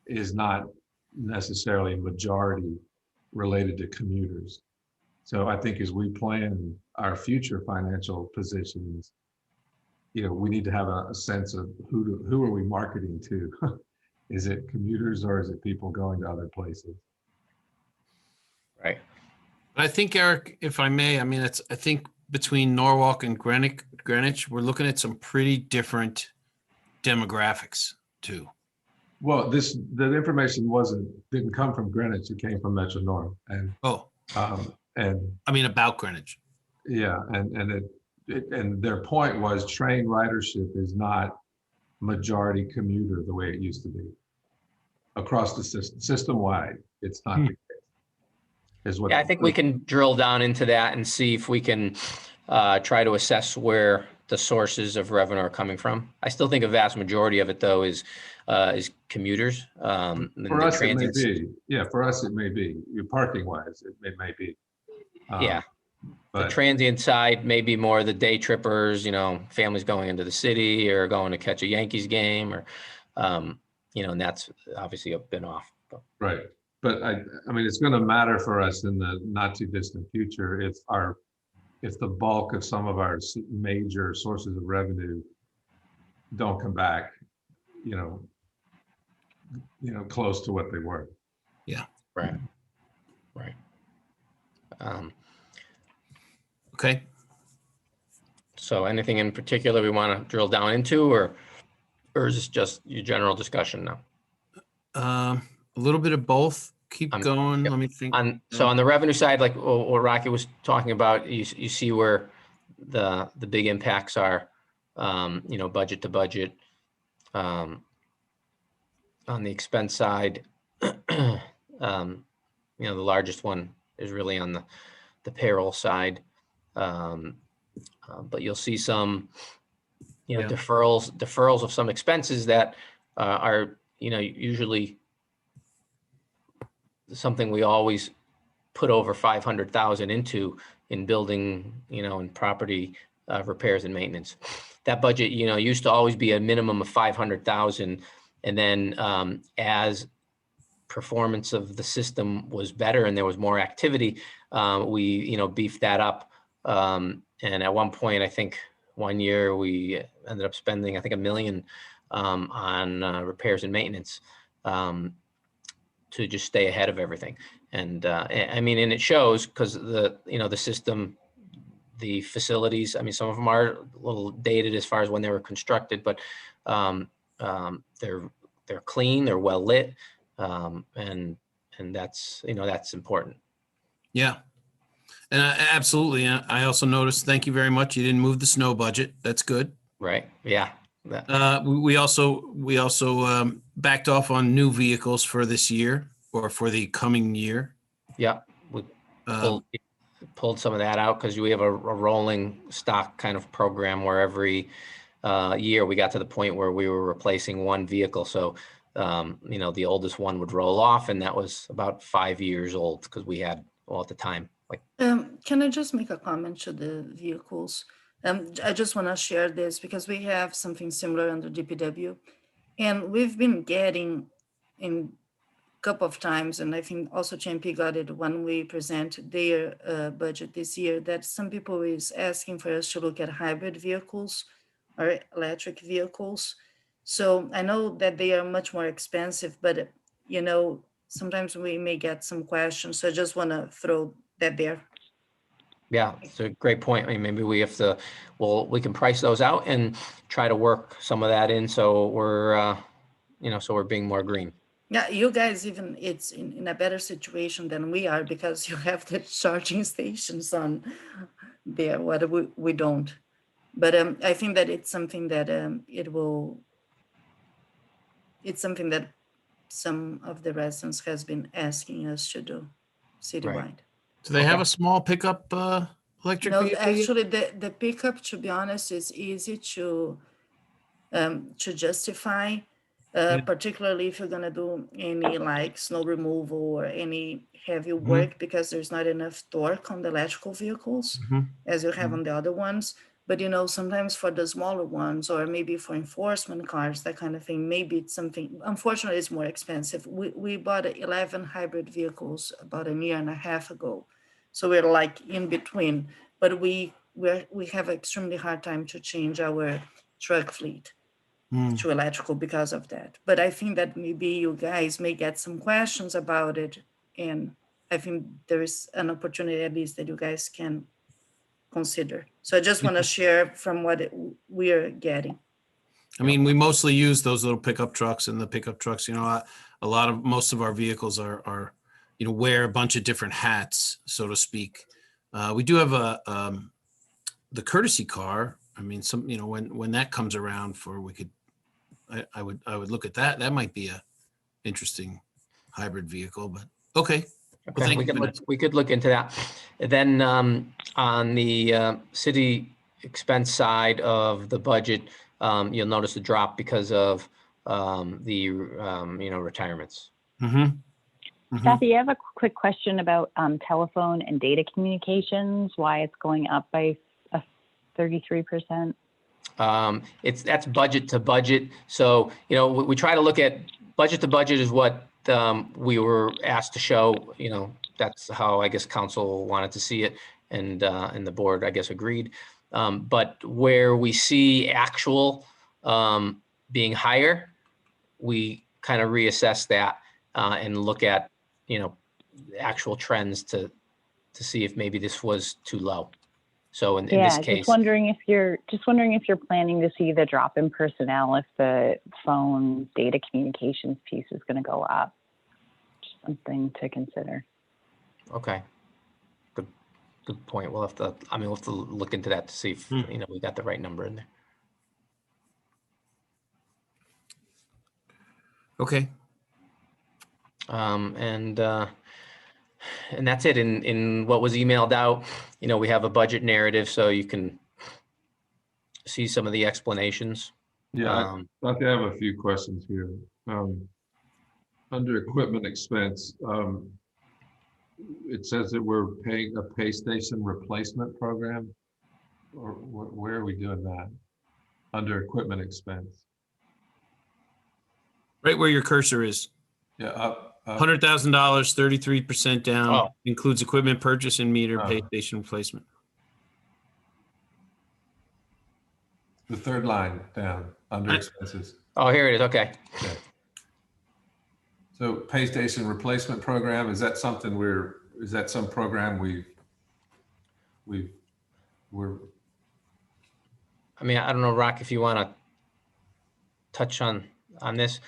is not necessarily a majority related to commuters. So I think as we plan our future financial positions, we need to have a sense of who are we marketing to? Is it commuters or is it people going to other places? Right. I think, Eric, if I may, I think between Norwalk and Greenwich, we're looking at some pretty different demographics too. Well, the information didn't come from Greenwich. It came from Metro North, and about Greenwich. Yeah, and their point was train ridership is not majority commuter the way it used to be across the system wide. It's not the case. Yeah, I think we can drill down into that and see if we can try to assess where the sources of revenue are coming from. I still think a vast majority of it, though, is commuters. For us, it may be. Yeah, for us, it may be. Parking wise, it may be. Yeah. But the transient side may be more the day trippers, families going into the city or going to catch a Yankees game, or and that's obviously been off. Right. But I mean, it's going to matter for us in the not too distant future if the bulk of some of our major sources of revenue don't come back, close to what they were. Yeah. Right. Okay. So anything in particular we want to drill down into, or is this just your general discussion now? A little bit of both. Keep going. Let me think. So on the revenue side, like what Rocky was talking about, you see where the big impacts are, budget to budget. On the expense side, the largest one is really on the payroll side. But you'll see some, deferrals of some expenses that are, usually something we always put over 500,000 into in building, in property repairs and maintenance. That budget, used to always be a minimum of 500,000, and then as performance of the system was better and there was more activity, we beefed that up. And at one point, I think one year we ended up spending, I think, $1 million on repairs and maintenance to just stay ahead of everything. And and it shows because the system, the facilities, some of them are a little dated as far as when they were constructed, but they're clean, they're well lit, and that's that's important. Yeah. And absolutely. I also noticed, thank you very much, you didn't move the snow budget. That's good. Right. Yeah. We also backed off on new vehicles for this year or for the coming year. Yeah. We pulled some of that out because we have a rolling stock kind of program where every year we got to the point where we were replacing one vehicle. So, the oldest one would roll off, and that was about 5 years old because we had, at the time, can I just make a comment to the vehicles? I just want to share this because we have something similar under DPW, and we've been getting in a couple of times, and I think also GMP got it when we present their budget this year, that some people is asking for us to look at hybrid vehicles or electric vehicles. So I know that they are much more expensive, but sometimes we may get some questions. So I just want to throw that there. Yeah, it's a great point. I mean, maybe we have to, well, we can price those out and try to work some of that in. So we're, so we're being more green. Yeah, you guys even it's in a better situation than we are because you have the charging stations on there. What we don't. But I think that it's something that it's something that some of the residents has been asking us to do citywide. Do they have a small pickup electric No, vehicle? actually, the pickup, to be honest, is easy to justify, particularly if you're gonna do any like snow removal or any heavy work, because there's not enough torque on the electrical vehicles as you have on the other ones. But sometimes for the smaller ones, or maybe for enforcement cars, that kind of thing, maybe it's something. Unfortunately, it's more expensive. We bought 11 hybrid vehicles about a year and a half ago, so we're like in between. But we have an extremely hard time to change our truck fleet to electrical because of that. But I think that maybe you guys may get some questions about it, and I think there is an opportunity at least that you guys can consider. So I just want to share from what we're getting. I mean, we mostly use those little pickup trucks, and the pickup trucks, most of our vehicles are wear a bunch of different hats, so to speak. We do have the courtesy car. I mean, when that comes around I would look at that. That might be a interesting hybrid vehicle, but okay. Well, Okay, we could look into that. And then on the city expense side of the budget, you'll notice a drop because of the retirements. Kathy, I have a quick question about telephone and data communications, why it's going up by 33%. That's budget to budget. So, we try to look at budget to budget is what we were asked to show. That's how I guess council wanted to see it, and the board, I guess, agreed. But where we see actual being higher, we kind of reassess that and look at actual trends to see if maybe this was too low. So in this case, just wondering if you're planning to see the drop in personnel if the phone data communications piece is going to go up. Just something to consider. Okay. Good point. We'll have to look into that to see if we got the right number in there. Okay. And that's it. In what was emailed out, we have a budget narrative, so you can see some of the explanations. Yeah, I have a few questions here. Under equipment expense, it says that we're paying a pay station replacement program. Or where are we doing that? Under equipment expense. Right where your cursor is. Yeah, up. $100,000, 33% down, includes equipment purchase and meter pay station replacement. The third line down under expenses. Oh, here it is. Okay. So pay station replacement program, is that something is that some program we're I mean, I don't know, Rock, if you want to touch on this,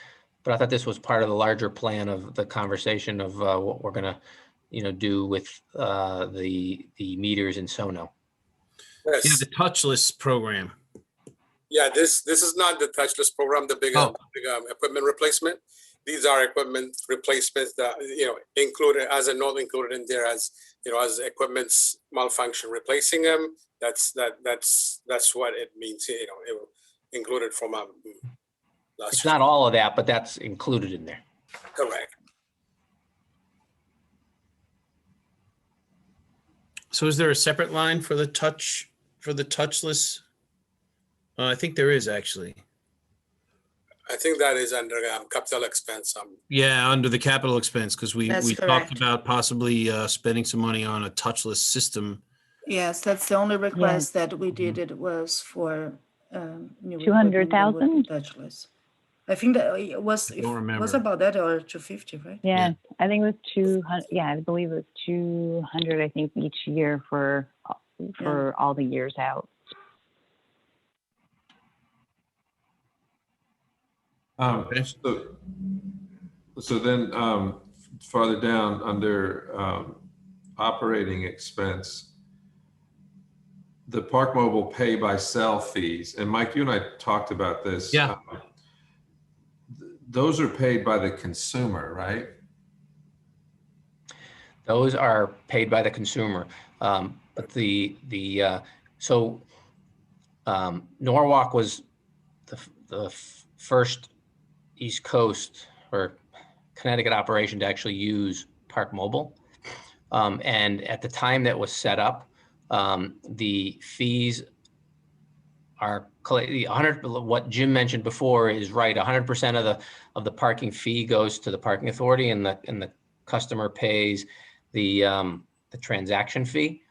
but I thought this was part of the larger plan of the conversation of what we're going to, do with the meters in Sono. Yes. Yeah, the touchless program. Yeah, this is not the touchless program, the big equipment replacement. These are equipment replacements that, included as a note included in there as, as equipment's malfunction, replacing them. That's what it means, it included from last It's not all of that, but that's included in there. Correct. So is there a separate line for the touchless? I think there is actually. I think that is under capital expense. Yeah, under the capital expense, because we That's talked correct. about possibly spending some money on a touchless system. Yes, that's the only request that we did. It was for new 200,000? touchless. I think that it was I don't remember. was about that or 250, right? Yeah, I think it was 200. Yeah, I believe it was 200. I think each year for for all the years out. So then farther down under operating expense, the Park Mobile pay by cell fees, and Mike, you and I talked about this. Yeah. Those are paid by the consumer, right? Those are paid by the consumer. But Norwalk was the first East Coast or Connecticut operation to actually use Park Mobile. And at the time that was set up, the fees are 100. What Jim mentioned before is right. 100% of the parking fee goes to the parking authority, and the customer pays the transaction fee.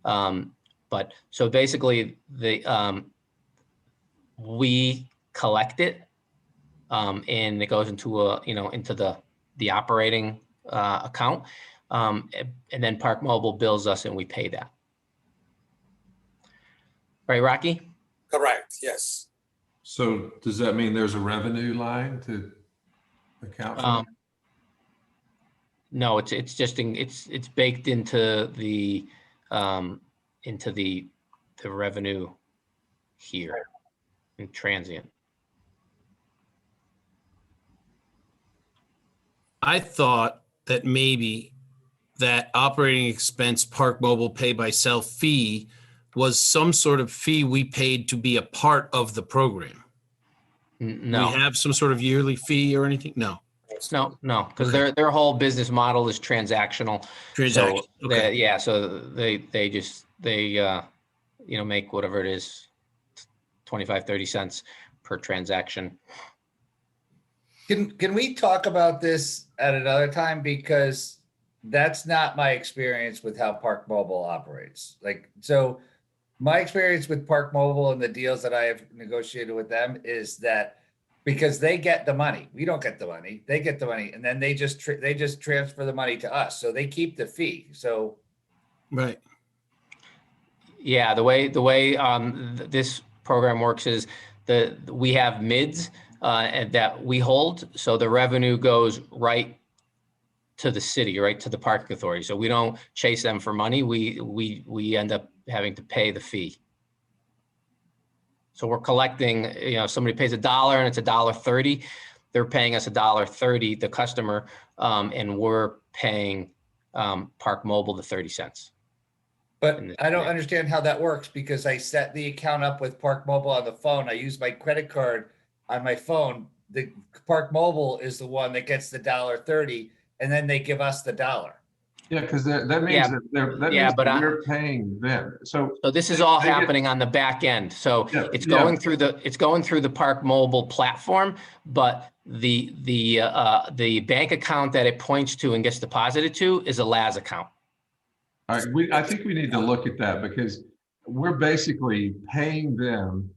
But so basically, we collect it, and it goes into into the operating account, and then Park Mobile bills us, and we pay that. Right, Rocky? Correct, yes. So does that mean there's a revenue line to account for? No, it's just it's baked into the revenue here in transient. I thought that maybe that operating expense Park Mobile pay by cell fee was some sort of fee we paid to be a part of the program. No. We have some sort of yearly fee or anything? No. No, because their whole business model is transactional. Transaction. So Okay. so they make whatever it is, 25, 30 cents per transaction. Can we talk about this at another time? Because that's not my experience with how Park Mobile operates. So my experience with Park Mobile and the deals that I have negotiated with them is that because they get the money, we don't get the money, they get the money, and then they just transfer the money to us. So they keep the fee. So. Right. Yeah, the way this program works is we have mids that we hold, so the revenue goes right to the city, right to the parking authority. So we don't chase them for money. We end up having to pay the fee. So we're collecting. Somebody pays $1 and it's $1.30. They're paying us $1.30, the customer, and we're paying Park Mobile the 30 cents. But I don't understand how that works because I set the account up with Park Mobile on the phone. I use my credit card on my phone. The Park Mobile is the one that gets the $1.30, and then they give us the $1. Yeah, because that means that we're paying them. So this is all happening on the back end. So it's going through the Park Mobile platform, but the bank account that it points to and gets deposited to is a LAS account. All right, I think we need to look at that because we're basically paying them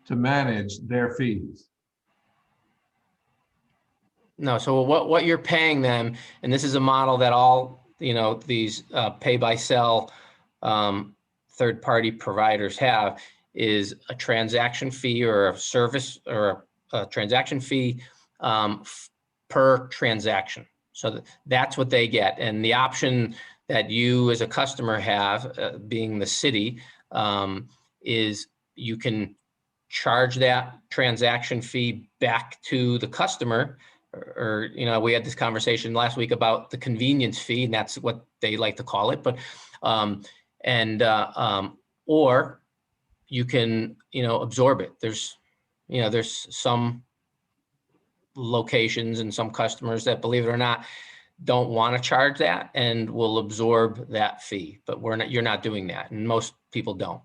to manage their fees. No, so what you're paying them, and this is a model that all these pay by cell third-party providers have, is a transaction fee or a service or a transaction fee per transaction. So that's what they get, and the option that you as a customer have, being the city, is you can charge that transaction fee back to the customer, or we had this conversation last week about the convenience fee, and that's what they like to call it. But or you can absorb it. There's some locations and some customers that, believe it or not, don't want to charge that and will absorb that fee, but you're not doing that, and most people don't.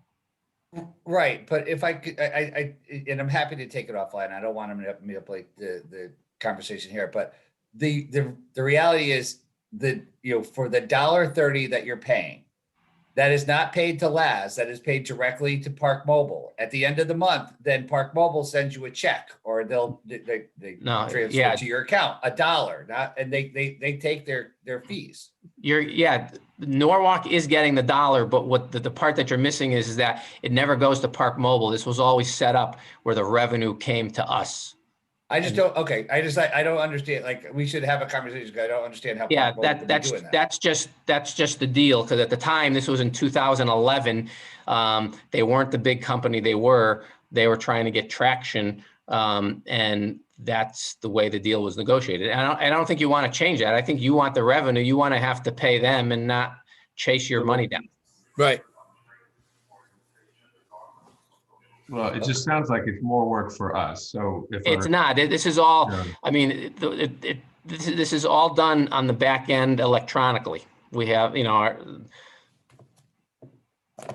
Right, but if I could, and I'm happy to take it offline. I don't want me to play the conversation here, but the reality is that for the $1.30 that you're paying, that is not paid to Laz, that is paid directly to Park Mobile. At the end of the month, then Park Mobile sends you a check, or they No, transfer yeah. it to your account, $1, not, and they take their fees. Norwalk is getting the $1, but what the part that you're missing is that it never goes to Park Mobile. This was always set up where the revenue came to us. I just don't, okay, I don't understand, like, we should have a conversation, 'cause I don't understand how. Yeah, Park Mobile could be doing that. that's just the deal. Because at the time, this was in 2011, they weren't the big company they were trying to get traction, and that's the way the deal was negotiated. And I don't think you want to change that. I think you want the revenue. You want to have to pay them and not chase your money down. Right. Well, it just sounds like it's more work for us. So if It's not. This is all. Yeah. I mean, this is all done on the back end electronically. We have, our. All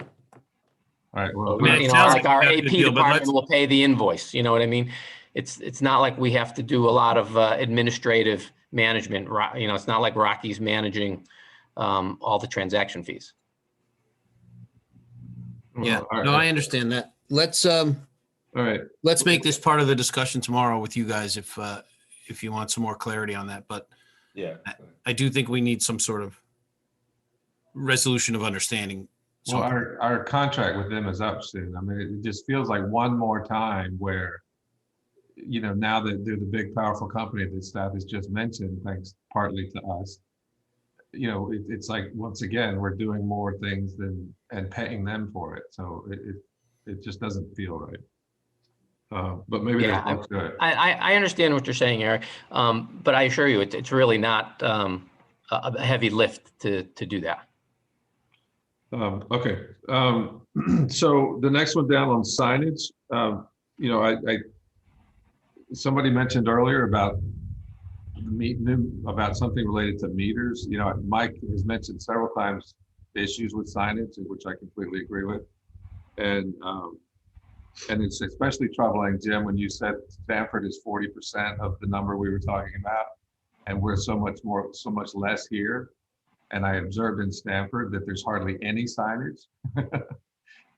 right. Well, Man, it sounds Like like our we got a AP good deal, but department let's- will pay the invoice. You know what I mean? It's not like we have to do a lot of administrative management. It's not like Rocky's managing all the transaction fees. Yeah, all right. no, I understand that. Let's All right. let's make this part of the discussion tomorrow with you guys if you want some more clarity on that. But Yeah. I do think we need some sort of resolution of understanding. Well, our contract with them is up soon. I mean, it just feels like one more time where, now that they're the big, powerful company that staff has just mentioned, thanks partly to us, it's like, once again, we're doing more things and paying them for it. So it just doesn't feel right. But maybe Yeah, they're both good. I understand what you're saying, Eric, but I assure you, it's really not a heavy lift to do that. Okay. So the next one down on signage, somebody mentioned earlier about something related to meters. Mike has mentioned several times issues with signage, which I completely agree with. And it's especially troubling, Jim, when you said Stanford is 40% of the number we were talking about, and we're so much less here. And I observed in Stanford that there's hardly any signage.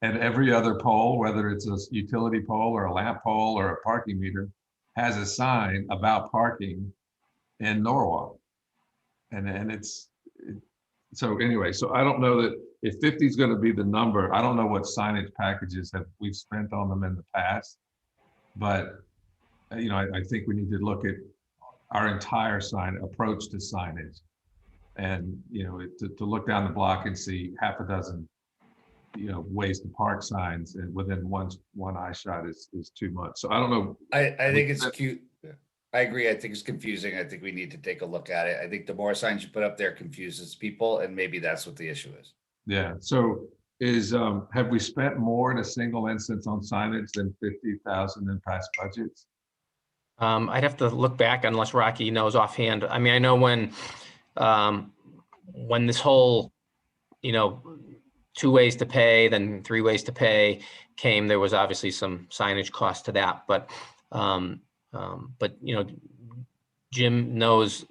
And every other pole, whether it's a utility pole or a lamp pole or a parking meter, has a sign about parking in Norwalk. So anyway, so I don't know that if 50 is going to be the number. I don't know what signage packages we've spent on them in the past, but I think we need to look at our entire approach to signage, and to look down the block and see half a dozen ways to park signs and within one eye shot is too much. So I don't know. I think it's cute. I agree. I think it's confusing. I think we need to take a look at it. I think the more signs you put up there confuses people, and maybe that's what the issue is. Yeah. So have we spent more in a single instance on signage than 50,000 in past budgets? I'd have to look back unless Rocky knows offhand. I mean, I know when this whole, 2 ways to pay, then 3 ways to pay came, there was obviously some signage cost to that, but Jim knows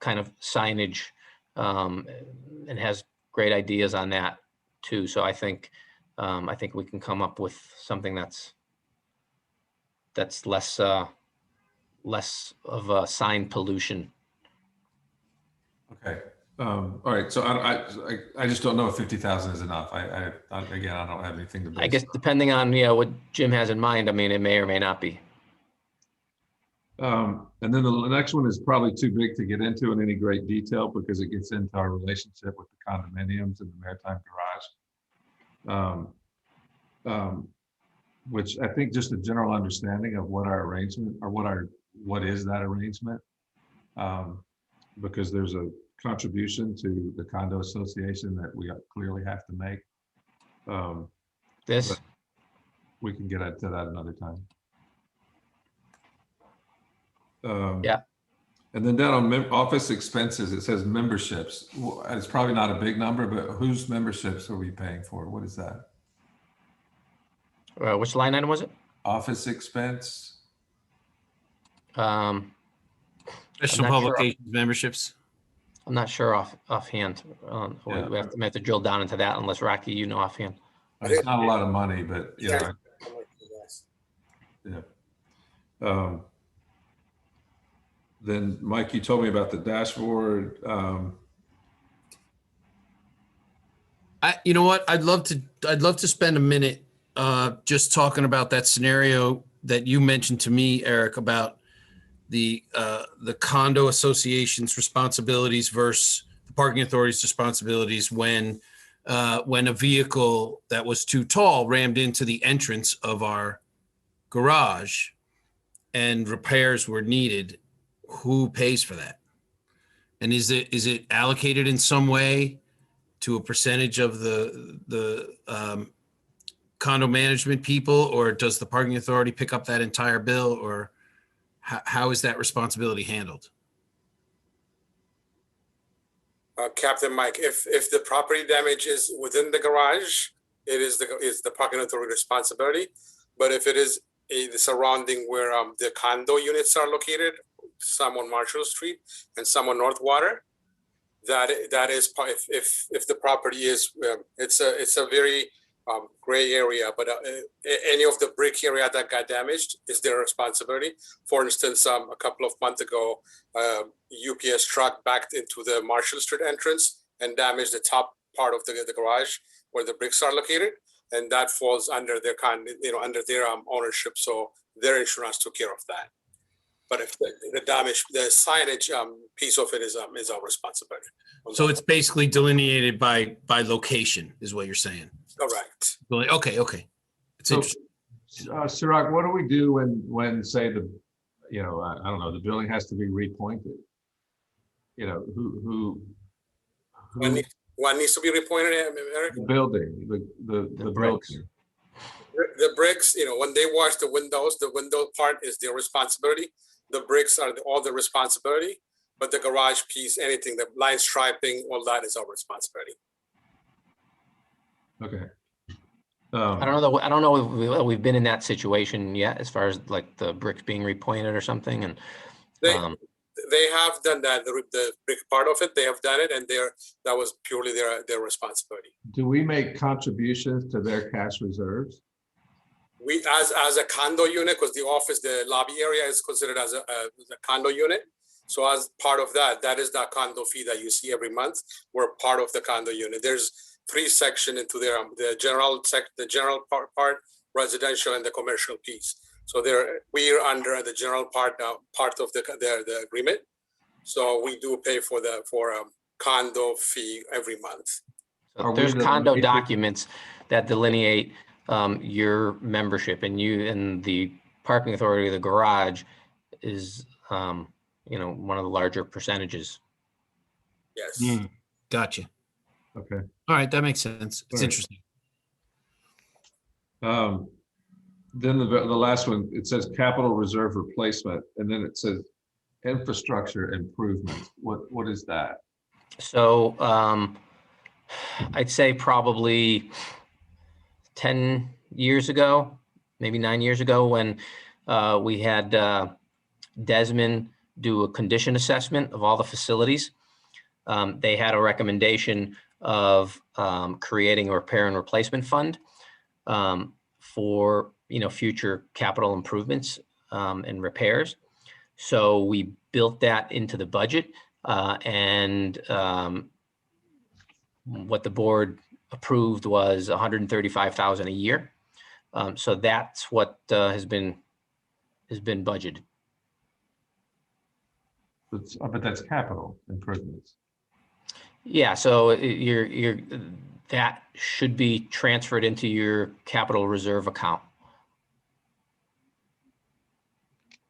kind of signage and has great ideas on that too. So I think we can come up with something that's less of a sign pollution. Okay. All right. So I just don't know if 50,000 is enough. I don't have anything to base. I guess depending on what Jim has in mind. I mean, it may or may not be. And then the next one is probably too big to get into in any great detail because it gets into our relationship with the condominiums and the Maritime Garage, which I think just a general understanding of what our arrangement or what is that arrangement, because there's a contribution to the condo association that we clearly have to make. We can get into that another time. Yeah. And then down on office expenses, it says memberships. It's probably not a big number, but whose memberships are we paying for? What is that? Which line item was it? Office expense. Special I'm not sure. publications memberships. I'm not sure offhand. Yeah. We have to drill down into that unless Rocky, you know offhand. It's not a lot of money, but Yeah. Then Mike, you told me about the dashboard. You know what? I'd love to spend a minute just talking about that scenario that you mentioned to me, Eric, about the condo association's responsibilities versus the parking authority's responsibilities when a vehicle that was too tall rammed into the entrance of our garage and repairs were needed. Who pays for that? And is it allocated in some way to a percentage of the condo management people, or does the parking authority pick up that entire bill, or how is that responsibility handled? Captain Mike, if the property damage is within the garage, it is the parking authority responsibility. But if it is the surrounding where the condo units are located, some on Marshall Street and some on North Water, that is if the property is it's a very gray area, but any of the brick area that got damaged is their responsibility. For instance, a couple of months ago, UPS truck backed into the Marshall Street entrance and damaged the top part of the garage where the bricks are located, and that falls under their under their ownership. So their insurance took care of that. But if the damage, the signage piece of it is our responsibility. So it's basically delineated by location, is what you're saying. Correct. Okay. It's interesting. Sirak, what do we do when say I don't know, the building has to be repointed? Who one needs to be repointed, Eric? The building, the bricks. building. The bricks, when they wash the window part is their responsibility. The bricks are all the responsibility, but the garage piece, anything, the line striping, all that is our responsibility. Okay. I don't know if we've been in that situation yet, as far as like the bricks being repointed or something. And they have done that. The brick part of it, they have done it, and that was purely their responsibility. Do we make contributions to their cash reserves? We, as a condo unit, because the lobby area is considered as a condo unit. So as part of that is that condo fee that you see every month. We're part of the condo unit. There's 3 sections into there: the general part, residential, and the commercial piece. So we are under the general part of the agreement. So we do pay for condo fee every month. So there's condo documents that delineate your membership, and the parking authority of the garage is one of the larger percentages. Yes. Gotcha. Okay. All right, that makes sense. It's Right. interesting. Then the last one, it says capital reserve replacement, and then it says infrastructure improvement. What is that? So I'd say probably 10 years ago, maybe 9 years ago, when we had Desmond do a condition assessment of all the facilities. They had a recommendation of creating a repair and replacement fund for future capital improvements and repairs. So we built that into the budget, and what the board approved was $135,000 a year. So that's what has been budgeted. But that's capital improvements. Yeah, so that should be transferred into your capital reserve account.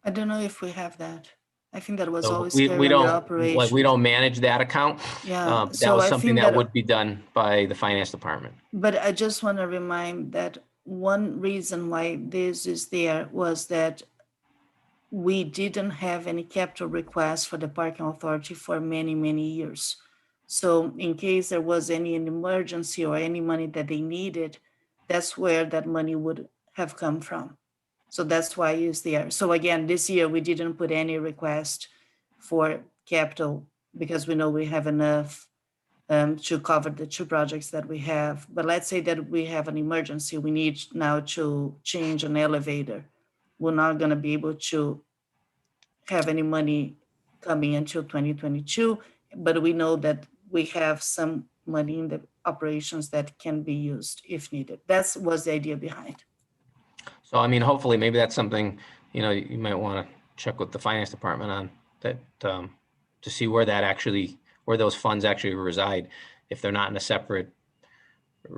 I don't know if we have that. I think that was So always we carried under don't operation. we don't manage that account. Yeah, That so was I something think that would be done by the finance department. But I just want to remind that one reason why this is there was that we didn't have any capital requests for the parking authority for many, many years. So in case there was any emergency or any money that they needed, that's where that money would have come from. So that's why it's there. So again, this year we didn't put any request for capital because we know we have enough to cover the two projects that we have. But let's say that we have an emergency, we need now to change an elevator. We're not gonna be able to have any money coming until 2022, but we know that we have some money in the operations that can be used if needed. That was the idea behind. So, I mean, hopefully, maybe that's something, you know, you might want to check with the finance department on that, to see where that actually, where those funds actually reside. If they're not in a separate,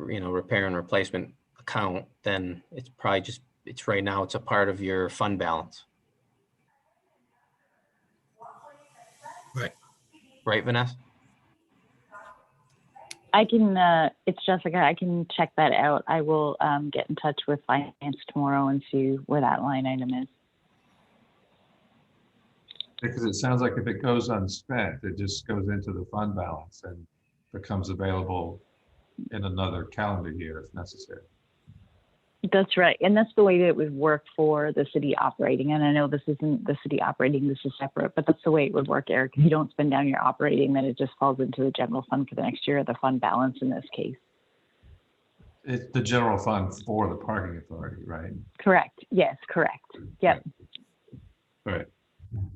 you know, repair and replacement account, then it's probably just, it's right now, it's a part of your fund balance. Right. Right, Vanessa? I can, it's Jessica, I can check that out. I will get in touch with finance tomorrow and see where that line item is. Because it sounds like if it goes unspent, it just goes into the fund balance and becomes available in another calendar year if necessary. That's right. And that's the way that it would work for the city operating. And I know this isn't the city operating, this is separate, but that's the way it would work, Eric. If you don't spend down your operating, then it just falls into the general fund for the next year, the fund balance in this case. It's the general fund for the parking authority, right? Correct. Yes, correct. Yep. All right.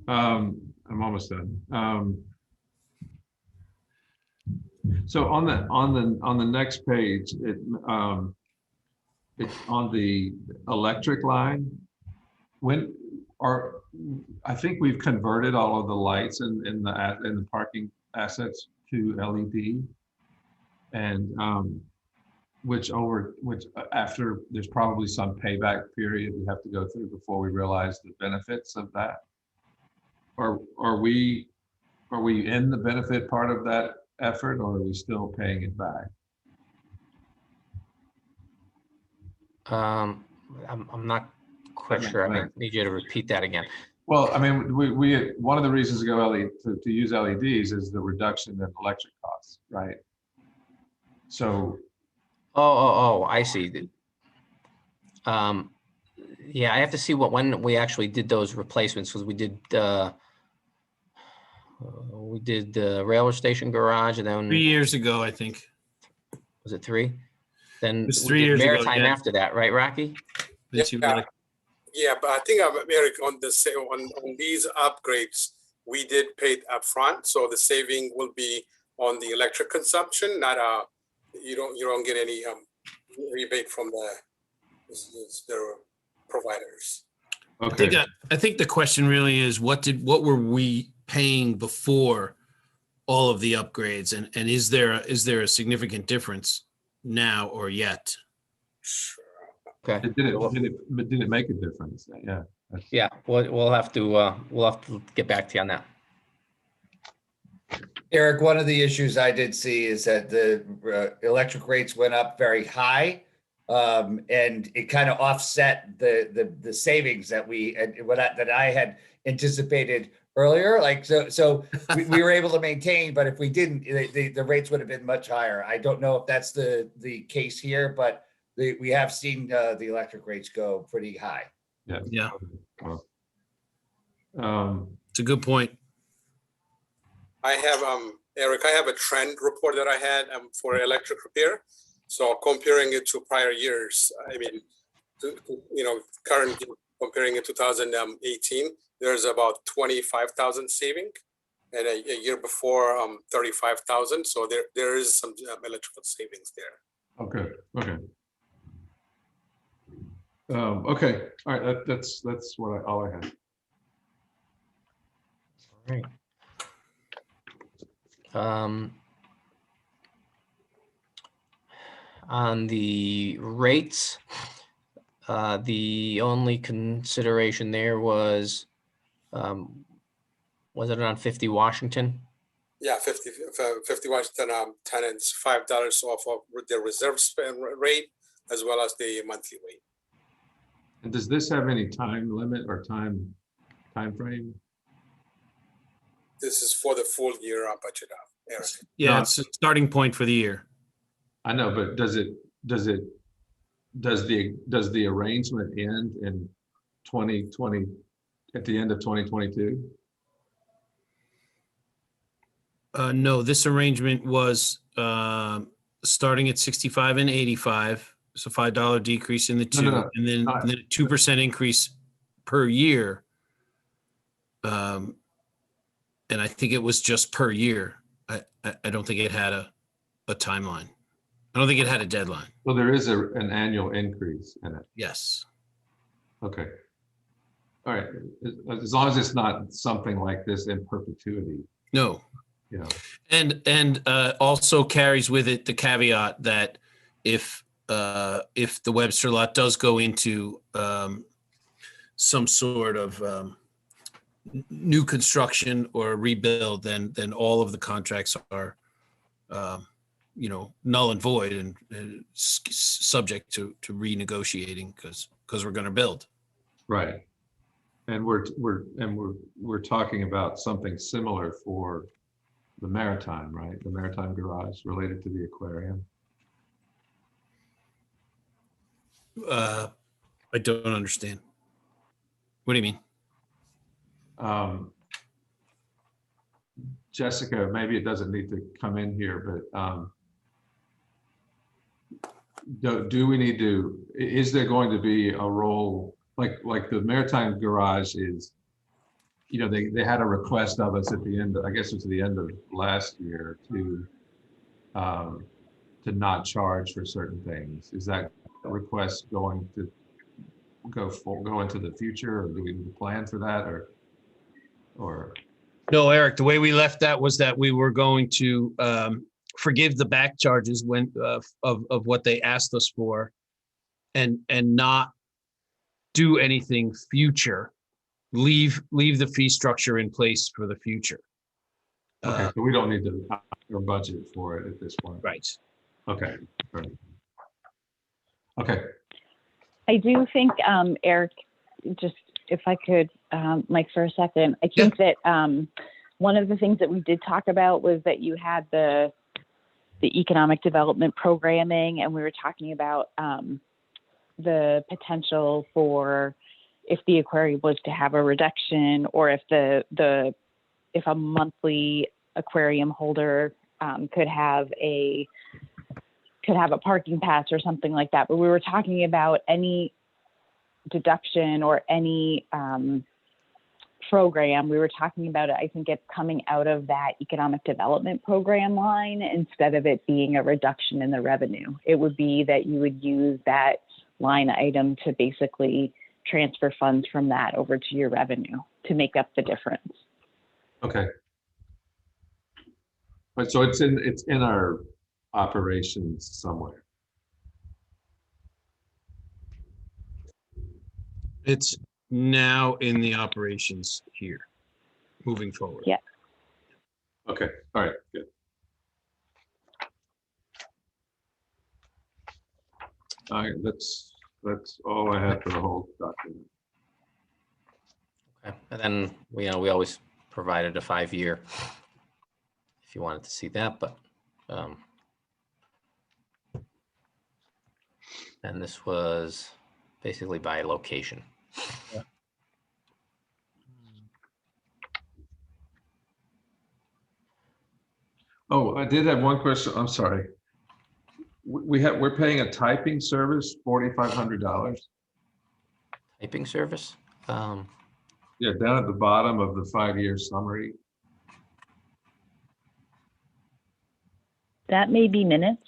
I'm almost done. So on the next page, it's on the electric line. I think we've converted all of the lights in the parking assets to LED, and which after there's probably some payback period we have to go through before we realize the benefits of that. Are we in the benefit part of that effort, or are we still paying it back? I'm not quite sure. I need you to repeat that again. Well, I mean, we one of the reasons to go to use LEDs is the reduction in electric costs, right? So. Oh, I see. Yeah, I have to see when we actually did those replacements, because we did the railway station garage, and then 3 years ago, I think. Was it 3? Then It was we 3 did years ago, Maritime yeah. after that, right, Rocky? Yeah, but I think Eric, on these upgrades, we did pay it upfront, so the saving will be on the electric consumption, not you don't get any rebate from the providers. Okay. I think the question really is what were we paying before all of the upgrades, and is there a significant difference now or yet? Okay. Did it make a difference? Yeah. Yeah, we'll have to get back to you on that. Eric, one of the issues I did see is that the electric rates went up very high, and it kind of offset the savings that I had anticipated earlier. Like so we were able to maintain, but if we didn't, the rates would have been much higher. I don't know if that's the case here, but we have seen the electric rates go pretty high. Yeah. Well, it's a good point. I have Eric, I have a trend report that I had for electric repair. So comparing it to prior years, I mean, currently comparing it to 2018, there's about 25,000 saving, and a year before 35,000. So there is some electrical savings there. Okay. Okay. All right. That's all I had. All right. On the rates, the only consideration there was it on 50 Washington? Yeah, 50 Washington tenants, $5 off of their reserve spend rate, as well as the monthly rate. And does this have any time limit or time frame? This is for the full year budget, Eric. Yeah, it's a starting point for the year. I know, but does the arrangement end in 2020 at the end of 2022? No, this arrangement was starting at 65 and 85. It's a $5 decrease in the two, no, and then not- a 2% increase per year. And I think it was just per year. I don't think it had a timeline. I don't think it had a deadline. Well, there is an annual increase in it. Yes. Okay. All right. As long as it's not something like this in perpetuity, No. you know. And also carries with it the caveat that if the Webster lot does go into some sort of new construction or rebuild, then all of the contracts are null and void and subject to renegotiating because we're going to build. Right. And we're talking about something similar for the Maritime, right? The Maritime Garage related to the aquarium. I don't understand. What do you mean? Jessica, maybe it doesn't need to come in here, but do we need to, is there going to be a role, like the Maritime Garage is, they had a request of us at the end, I guess it was the end of last year to not charge for certain things. Is that request going to go into the future, or do we need to plan for that, or? No, Eric, the way we left that was that we were going to forgive the back charges of what they asked us for and not do anything future. Leave the fee structure in place for the future. Okay, so we don't need to or budget for it at this point. Right. Okay. Right. Okay. I do think, Eric, just if I could, Mike, for a second, I think that one of the things that we did talk about was that you had the economic development programming, and we were talking about the potential for if the aquarium was to have a reduction, or if if a monthly aquarium holder could have a parking pass or something like that. But we were talking about any deduction or any program. We were talking about it, I think it's coming out of that economic development program line instead of it being a reduction in the revenue. It would be that you would use that line item to basically transfer funds from that over to your revenue to make up the difference. Okay. But so it's in our operations somewhere. It's now in the operations here, moving forward. Yeah. Okay. All right. Good. All right. That's all I have for the whole document. Okay. And then we always provided a 5-year if you wanted to see that, but and this was basically by location. Yeah. Oh, I did have one question. I'm sorry. We're paying a typing service, $4,500. Typing service? Yeah, down at the bottom of the 5-year summary. That may be minutes.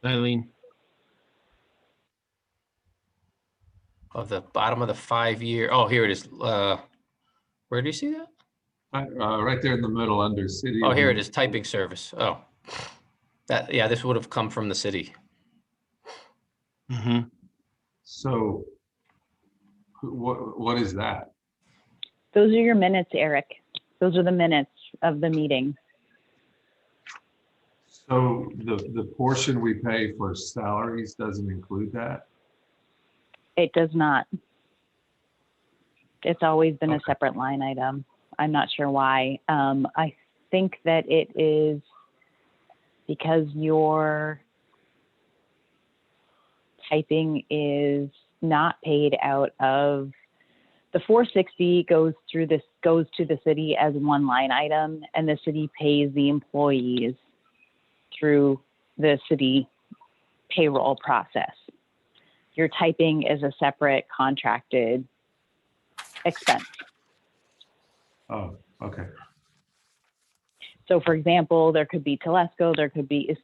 Eileen. Of the bottom of the 5-year. Oh, here it is. Where do you see that? Right there in the middle under city. Oh, here it is, typing service. Oh, yeah, this would have come from the city. Mm-hmm. So what is that? Those are your minutes, Eric. Those are the minutes of the meeting. So the portion we pay for salaries doesn't include that? It does not. It's always been a separate line item. I'm not sure why. I think that it is because your typing is not paid out of the 460 goes to the city as one line item, and the city pays the employees through the city payroll process. Your typing is a separate contracted expense. Oh, okay. So for example, there could be Telesco,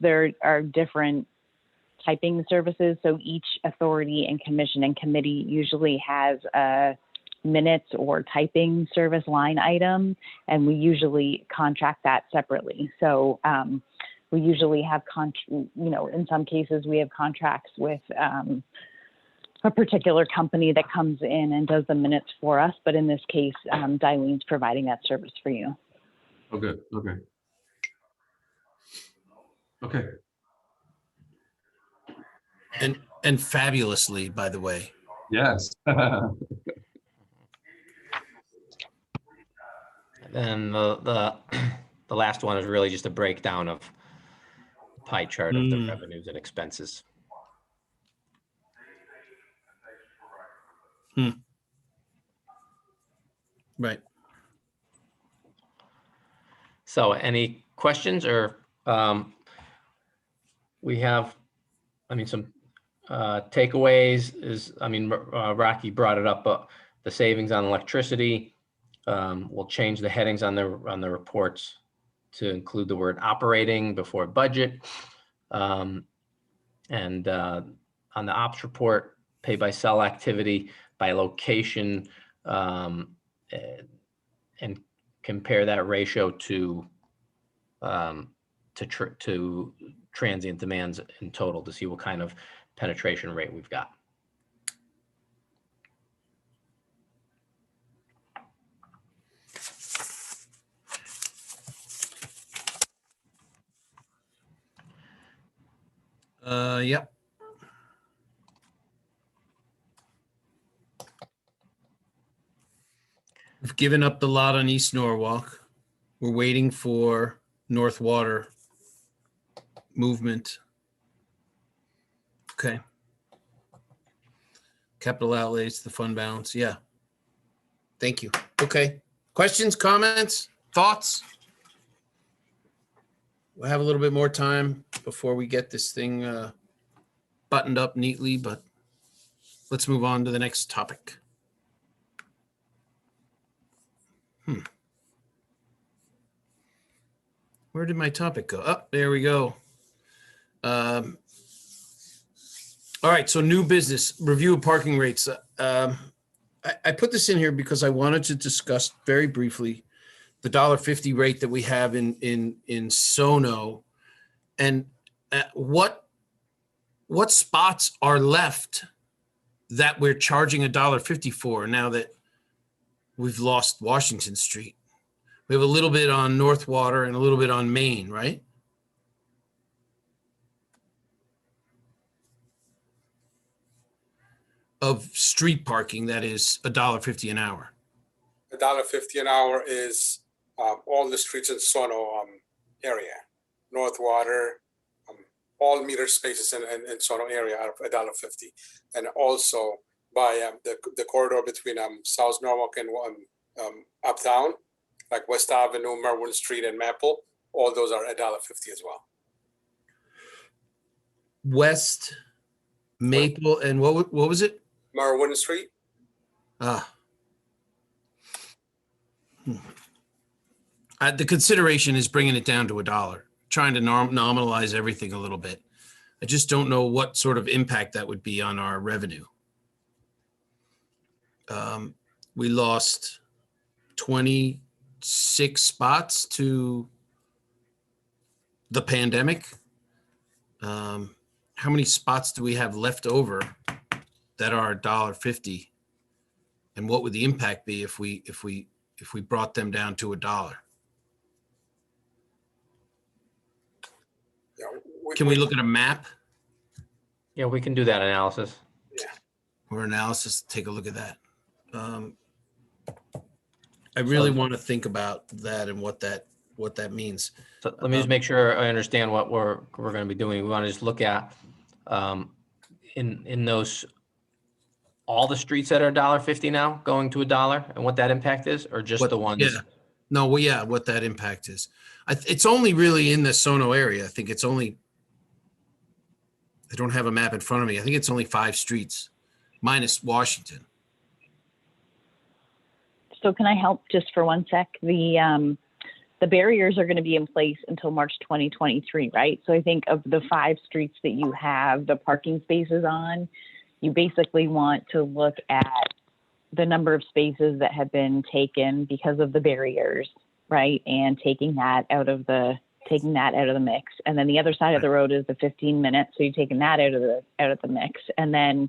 there are different typing services. So each authority and commission and committee usually has a minutes or typing service line item, and we usually contract that separately. So we usually have, in some cases we have contracts with a particular company that comes in and does the minutes for us. But in this case, Dylene's providing that service for you. Oh, good. Okay. Okay. And fabulously, by the way. Yes. And the last one is really just a breakdown of pie chart of the revenues and expenses. Right. So any questions or we have, some takeaways is, Rocky brought it up, but the savings on electricity, we'll change the headings on the reports to include the word operating before budget. And on the ops report, pay by cell activity by location, and compare that ratio to transient demands in total to see what kind of penetration rate we've got. Yep. We've given up the lot on East Norwalk. We're waiting for North Water movement. Okay. Capital outlays, the fund balance. Yeah. Thank you. Okay. Questions, comments, thoughts? We'll have a little bit more time before we get this thing buttoned up neatly, but let's move on to the next topic. Where did my topic go? Oh, there we go. All right, so new business, review of parking rates. I put this in here because I wanted to discuss very briefly the $1.50 rate that we have in Sono, and what spots are left that we're charging $1.50 for now that we've lost Washington Street. We have a little bit on North Water and a little bit on Main, right? Of street parking that is $1.50 an hour. $1.50 an hour is all the streets in Sono area, North Water, all meter spaces in Sono area are $1.50, and also by the corridor between South Norwalk and Uptown, like West Avenue, Merwin Street, and Maple, all those are $1.50 as well. West Maple and what was it? Merwin Street. The consideration is bringing it down to $1, trying to nominalize everything a little bit. I just don't know what sort of impact that would be on our revenue. We lost 26 spots to the pandemic. How many spots do we have left over that are $1.50? And what would the impact be if we brought them down to $1? Yeah, Can we look at a map Yeah, we can do that analysis. or analysis? Take a look at that. I really want to think about that and what that means. So let me just make sure I understand what we're going to be doing. We want to just look at in those all the streets that are $1.50 now going to $1 and what that impact is, or just the ones? Yeah. No, well, yeah, what that impact is. It's only really in the Sono area. I think it's only, I don't have a map in front of me. I think it's only 5 streets minus Washington. So can I help just for one sec? The barriers are going to be in place until March 2023, right? So I think of the 5 streets that you have the parking spaces on, you basically want to look at the number of spaces that have been taken because of the barriers, right? And taking that out of the mix. And then the other side of the road is the 15 minutes. So you're taking that out of the mix. And then,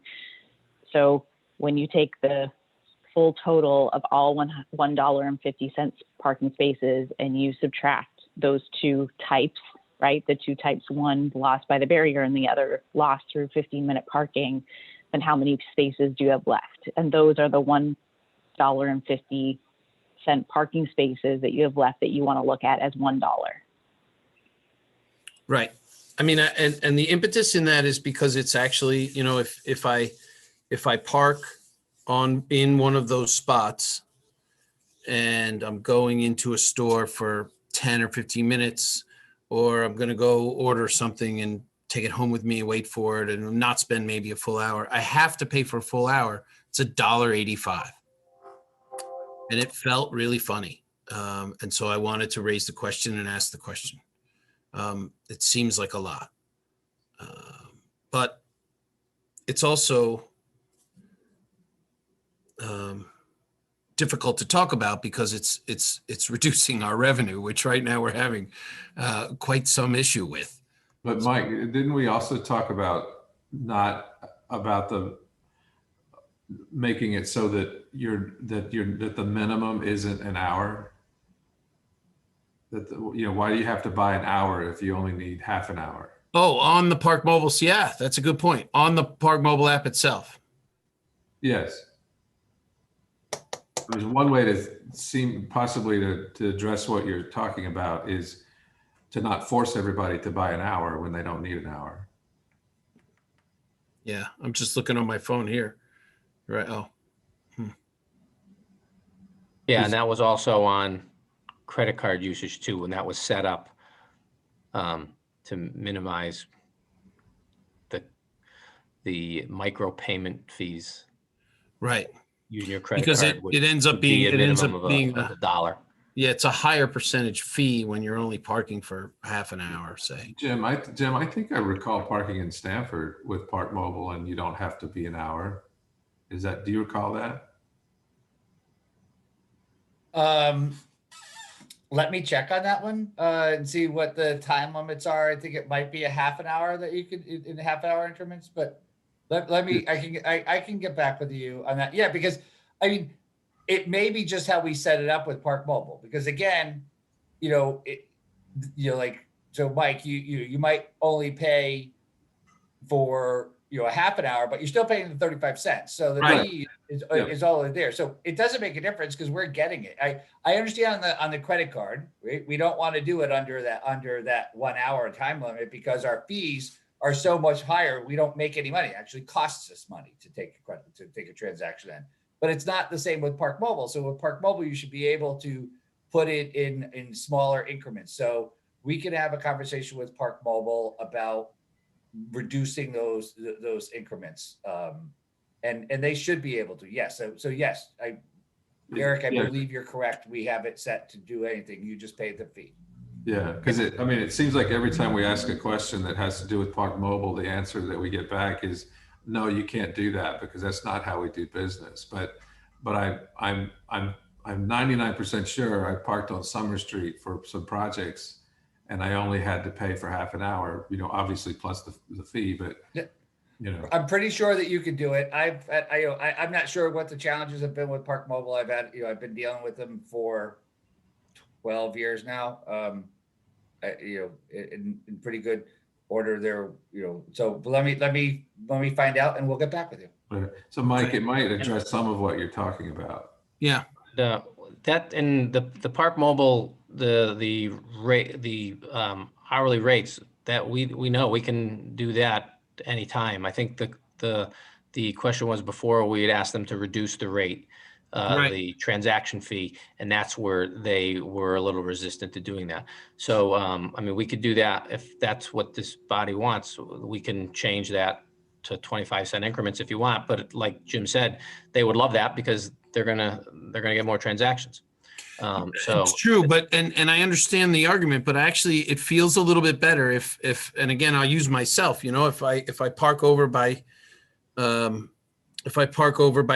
so when you take the full total of all $1.50 parking spaces and you subtract those 2 types, right? The 2 types, one lost by the barrier and the other lost through 15-minute parking, then how many spaces do you have left? And those are the $1.50 parking spaces that you have left that you want to look at as $1. Right. I mean, and the impetus in that is because it's actually, you know, if I park in one of those spots and I'm going into a store for 10 or 15 minutes, or I'm going to go order something and take it home with me and wait for it and not spend maybe a full hour, I have to pay for a full hour. It's $1.85. And it felt really funny. And so I wanted to raise the question and ask the question. It seems like a lot, but it's also difficult to talk about because it's reducing our revenue, which right now we're having quite some issue with. But Mike, didn't we also talk about making it so that the minimum isn't an hour? Why do you have to buy an hour if you only need half an hour? Oh, on the Park Mobile, yeah, that's a good point. On the Park Mobile app itself. Yes. There's one way to address what you're talking about is to not force everybody to buy an hour when they don't need an hour. Yeah, I'm just looking on my phone here. Right. Oh. Yeah, and that was also on credit card usage too, when that was set up to minimize the micro payment fees. Right. Using your credit because card. it ends up being $1. Yeah, it's a higher percentage fee when you're only parking for half an hour, say. Jim, I think I recall parking in Stanford with Park Mobile and you don't have to be an hour. Do you recall that? Let me check on that one and see what the time limits are. I think it might be a half an hour that you could in half hour increments, but let me, I can get back with you on that. Yeah, because I mean, it may be just how we set it up with Park Mobile, because again, so Mike, you might only pay for, a half an hour, but you're still paying the 35 cents. So the fee is all in there. So it doesn't make a difference because we're getting it. I understand on the credit card, right? We don't want to do it under that 1 hour time limit because our fees are so much higher. We don't make any money. It actually costs us money to take a transaction in. But it's not the same with Park Mobile. So with Park Mobile, you should be able to put it in smaller increments. So we can have a conversation with Park Mobile about reducing those increments, and they should be able to. Yes. So yes, Eric, I believe you're correct. We have it set to do anything. You just pay the fee. Yeah, because it seems like every time we ask a question that has to do with Park Mobile, the answer that we get back is, no, you can't do that because that's not how we do business. But I'm 99% sure I parked on Summer Street for some projects and I only had to pay for half an hour, obviously plus the fee, but I'm pretty sure that you could do it. I'm not sure what the challenges have been with Park Mobile. I've been dealing with them for 12 years now. In pretty good order there, so let me find out and we'll get back with you. So Mike, it might address some of what you're talking about. Yeah. That and the Park Mobile, the hourly rates that we know we can do that anytime. I think the the question was before, we had asked them to reduce the rate, Right. the transaction fee, and that's where they were a little resistant to doing that. So, I mean, we could do that if that's what this body wants. We can change that to 25-cent increments if you want, but like Jim said, they would love that because they're gonna get more transactions. So It's true, but and I understand the argument, but actually it feels a little bit better if and again I'll use myself. You know, if I park over by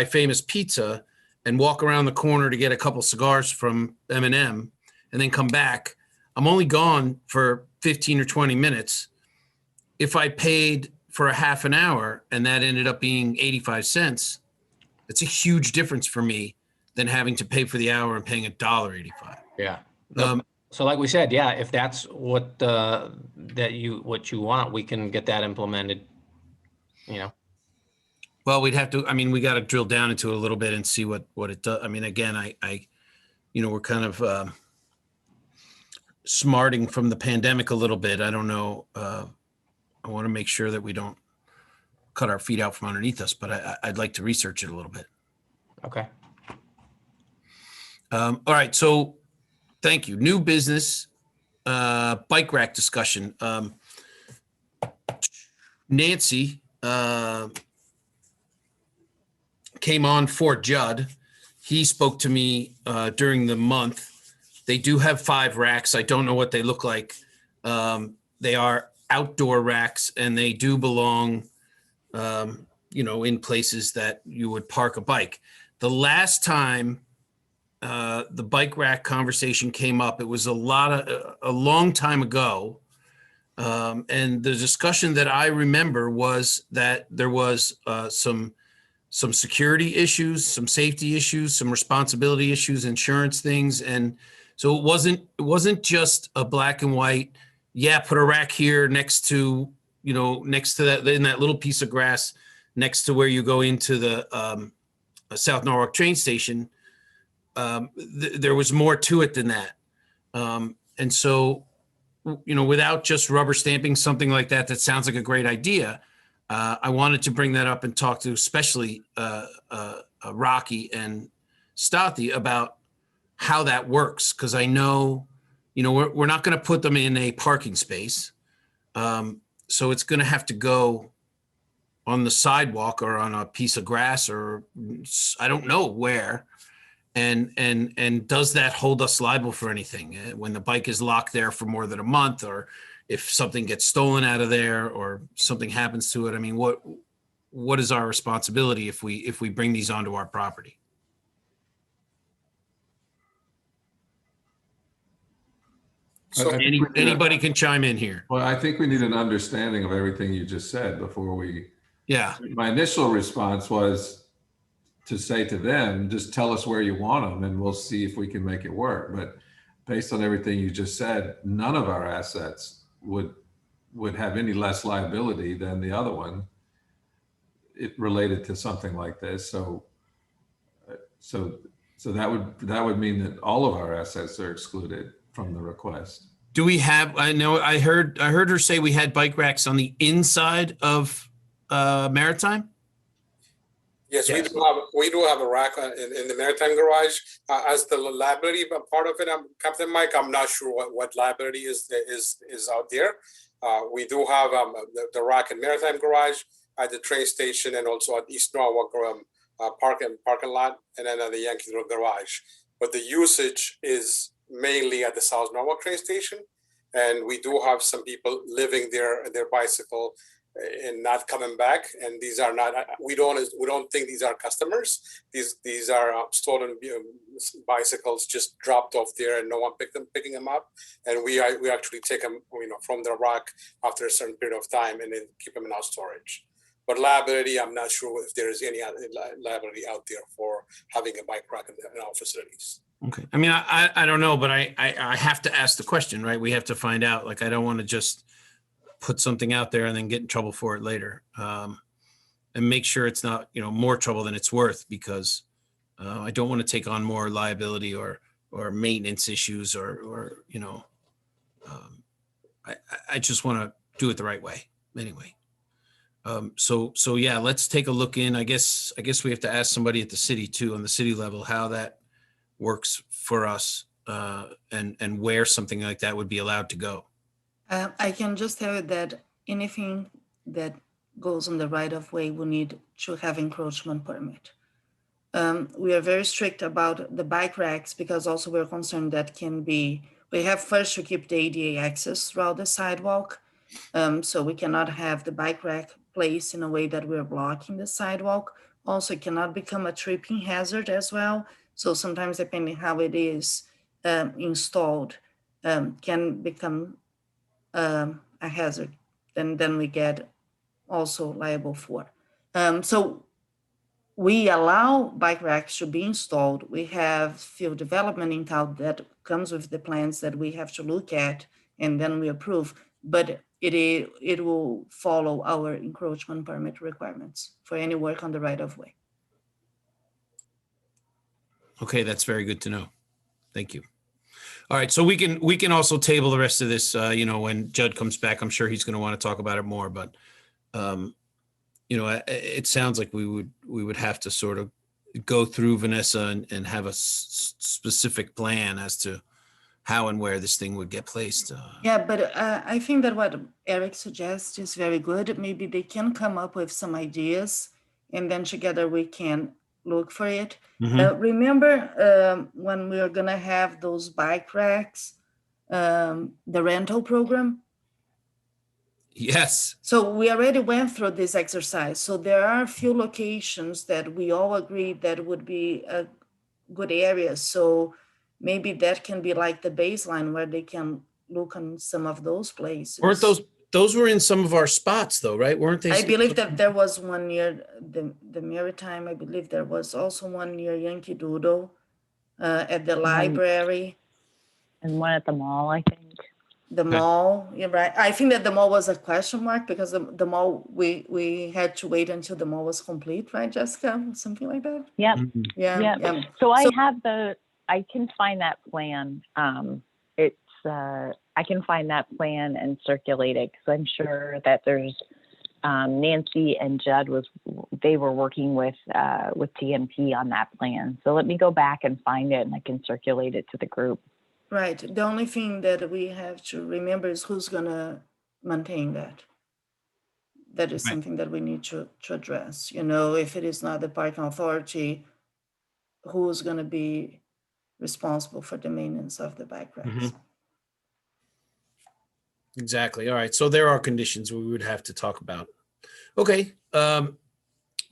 Famous Pizza and walk around the corner to get a couple cigars from M&M and then come back, I'm only gone for 15 or 20 minutes. If I paid for a half an hour and that ended up being 85 cents, it's a huge difference for me than having to pay for the hour and paying $1.85. yeah. So like we said, yeah, if that's what what you want, we can get that implemented, you know. Well, we'd have to, I mean, we got to drill down into it a little bit and see what it does. I mean, again, I we're kind of smarting from the pandemic a little bit. I don't know. I want to make sure that we don't cut our feet out from underneath us, but I'd like to research it a little bit. Okay. All right. So thank you. New business, bike rack discussion. Nancy came on for Judd. He spoke to me during the month. They do have 5 racks. I don't know what they look like. They are outdoor racks and they do belong, in places that you would park a bike. The last time the bike rack conversation came up, it was a long time ago. And the discussion that I remember was that there was some security issues, some safety issues, some responsibility issues, insurance things. And so it wasn't just a black and white, yeah, put a rack here next to that, in that little piece of grass next to where you go into the South Norwalk train station. There was more to it than that. And so, without just rubber stamping something like that sounds like a great idea, I wanted to bring that up and talk to especially Rocky and Stothy about how that works. Because I know, we're not going to put them in a parking space. So it's going to have to go on the sidewalk or on a piece of grass or I don't know where. And does that hold us liable for anything when the bike is locked there for more than a month, or if something gets stolen out of there or something happens to it? I mean, what is our responsibility if we bring these onto our property? So Anybody can chime in here. Well, I think we need an understanding of everything you just said before we. Yeah. My initial response was to say to them, just tell us where you want them and we'll see if we can make it work. But based on everything you just said, none of our assets would have any less liability than the other one. It related to something like this. So that would mean that all of our assets are excluded from the request. Do we have, I heard her say we had bike racks on the inside of Maritime? Yes, we do have a rack in the Maritime garage. As the liability part of it, Captain Mike, I'm not sure what liability is out there. We do have the rack in Maritime garage, at the train station, and also at East Norwalk parking lot, and then at the Yankee Road garage. But the usage is mainly at the South Norwalk train station, and we do have some people living there, their bicycle, and not coming back. And these are not, we don't think these are customers. These are stolen bicycles just dropped off there and no one picking them up. And we actually take them, from the rack after a certain period of time and then keep them in our storage. But liability, I'm not sure if there is any liability out there for having a bike rack in our facilities. Okay. I mean, I don't know, but I have to ask the question, right? We have to find out. Like, I don't want to just put something out there and then get in trouble for it later, and make sure it's not, more trouble than it's worth, because I don't want to take on more liability or maintenance issues or I just want to do it the right way anyway. So yeah, let's take a look in. I guess we have to ask somebody at the city too, on the city level, how that works for us, and where something like that would be allowed to go. I can just tell you that anything that goes on the right of way will need to have encroachment permit. We are very strict about the bike racks because also we're concerned that we have first to keep the ADA access throughout the sidewalk. So we cannot have the bike rack placed in a way that we're blocking the sidewalk. Also, it cannot become a tripping hazard as well. So sometimes depending how it is installed, can become a hazard, then we get also liable for. So we allow bike racks to be installed. We have field development in town that comes with the plans that we have to look at and then we approve, but it will follow our encroachment permit requirements for any work on the right of way. Okay, that's very good to know. Thank you. All right, so we can also table the rest of this, when Judd comes back. I'm sure he's going to want to talk about it more, but it sounds like we would have to sort of go through Vanessa and have a specific plan as to how and where this thing would get placed. Yeah, but I think that what Eric suggests is very good. Maybe they can come up with some ideas and then together we can look for it. Remember when we were gonna have those bike racks, the rental program? Yes. So we already went through this exercise. So there are a few locations that we all agree that would be a good area. So maybe that can be like the baseline where they can look on some of those places. Weren't those were in some of our spots though, right? Weren't they? I believe that there was one near the Maritime. I believe there was also one near Yankee Doodle at the library. And one at the mall, I think. The mall, you're right. I think that the mall was a question mark because the mall, we had to wait until the mall was complete, right, Jessica? Something like that? Yep. Yeah. So I can find that plan. I can find that plan and circulate it because I'm sure that there's Nancy and Judd they were working with TMP on that plan. So let me go back and find it and I can circulate it to the group. Right. The only thing that we have to remember is who's going to maintain that. That is something that we need to address. If it is not the parking authority, who's going to be responsible for the maintenance of the bike racks? Exactly. All right. So there are conditions we would have to talk about. Okay. The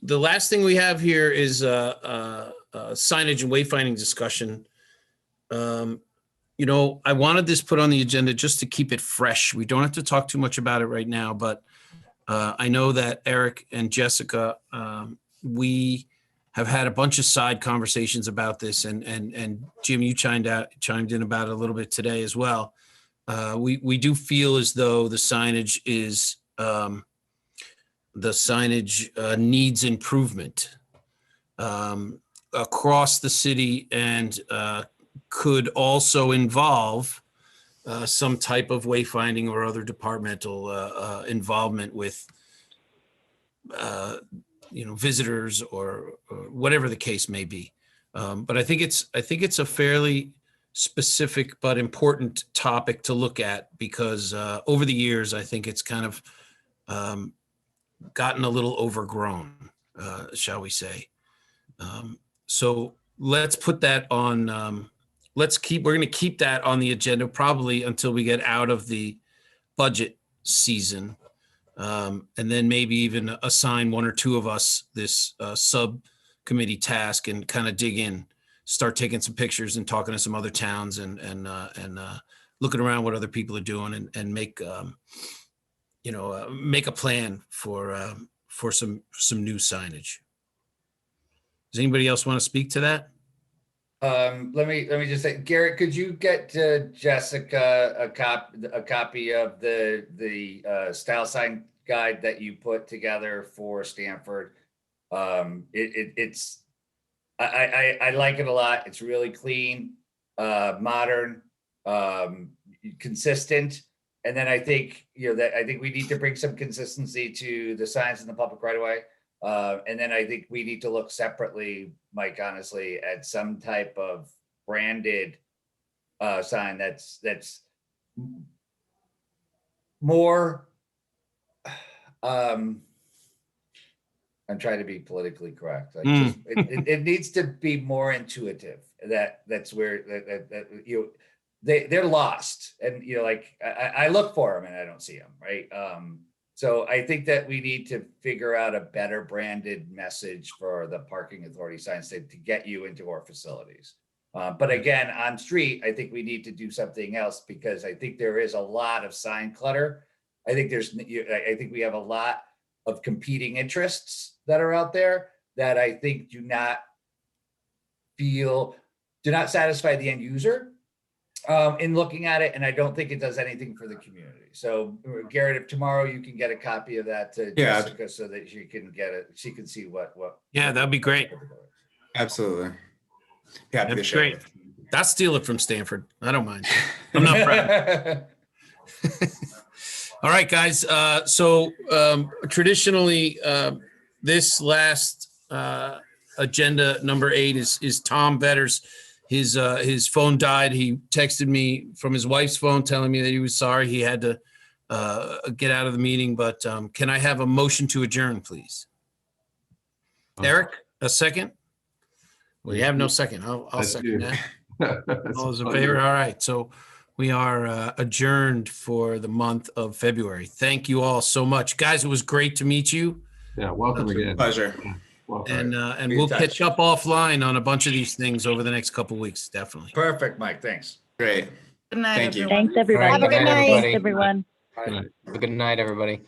last thing we have here is signage and wayfinding discussion. I wanted this put on the agenda just to keep it fresh. We don't have to talk too much about it right now, but I know that Eric and Jessica, we have had a bunch of side conversations about this, and Jim, you chimed in about it a little bit today as well. We do feel as though the signage needs improvement across the city and could also involve some type of wayfinding or other departmental involvement with visitors or whatever the case may be. But I think it's a fairly specific but important topic to look at because over the years I think it's kind of gotten a little overgrown, shall we say. So let's put that on. We're going to keep that on the agenda probably until we get out of the budget season. And then maybe even assign one or two of us this subcommittee task and kind of dig in, start taking some pictures and talking to some other towns and looking around what other people are doing and make a plan for some new signage. Does anybody else want to speak to that? Let me just say, Garrett, could you get Jessica a copy of the style sign guide that you put together for Stanford? It's I like it a lot. It's really clean, modern, consistent. And then I think, that I think we need to bring some consistency to the signs in the public right away. And then I think we need to look separately, Mike, honestly, at some type of branded sign that's more, I'm trying to be politically correct. Like it needs to be more intuitive. That's where they're lost, and I look for them and I don't see them, right? So I think that we need to figure out a better branded message for the parking authority signs to get you into our facilities. But again, on street, I think we need to do something else, because I think there is a lot of sign clutter. I think we have a lot of competing interests that are out there that I think do not satisfy the end user in looking at it. And I don't think it does anything for the community. So Garrett, if tomorrow you can get a copy of that to Jessica so that she can she can see what. Yeah, that'd be great. Absolutely. Happy to That'd be share great. it. I'll steal it from Stanford. I don't mind. I'm not proud. All right, guys. So traditionally, this last agenda number 8 is Tom Vetter's. His phone died. He texted me from his wife's phone telling me that he was sorry he had to get out of the meeting. But can I have a motion to adjourn, please? Eric, a second? We have no second. I'll That's second you. that. All those in favor? All right. So we are adjourned for the month of February. Thank you all so much. Guys, it was great to meet you. Yeah, welcome again. Pleasure. Welcome. And Be in we'll touch. catch up offline on a bunch of these things over the next couple of weeks, definitely. Perfect, Mike. Thanks. Great. Good night, Thank you. everyone. Thanks, everybody. Have a good night. Thanks, everyone. Good night. Have a good night, everybody.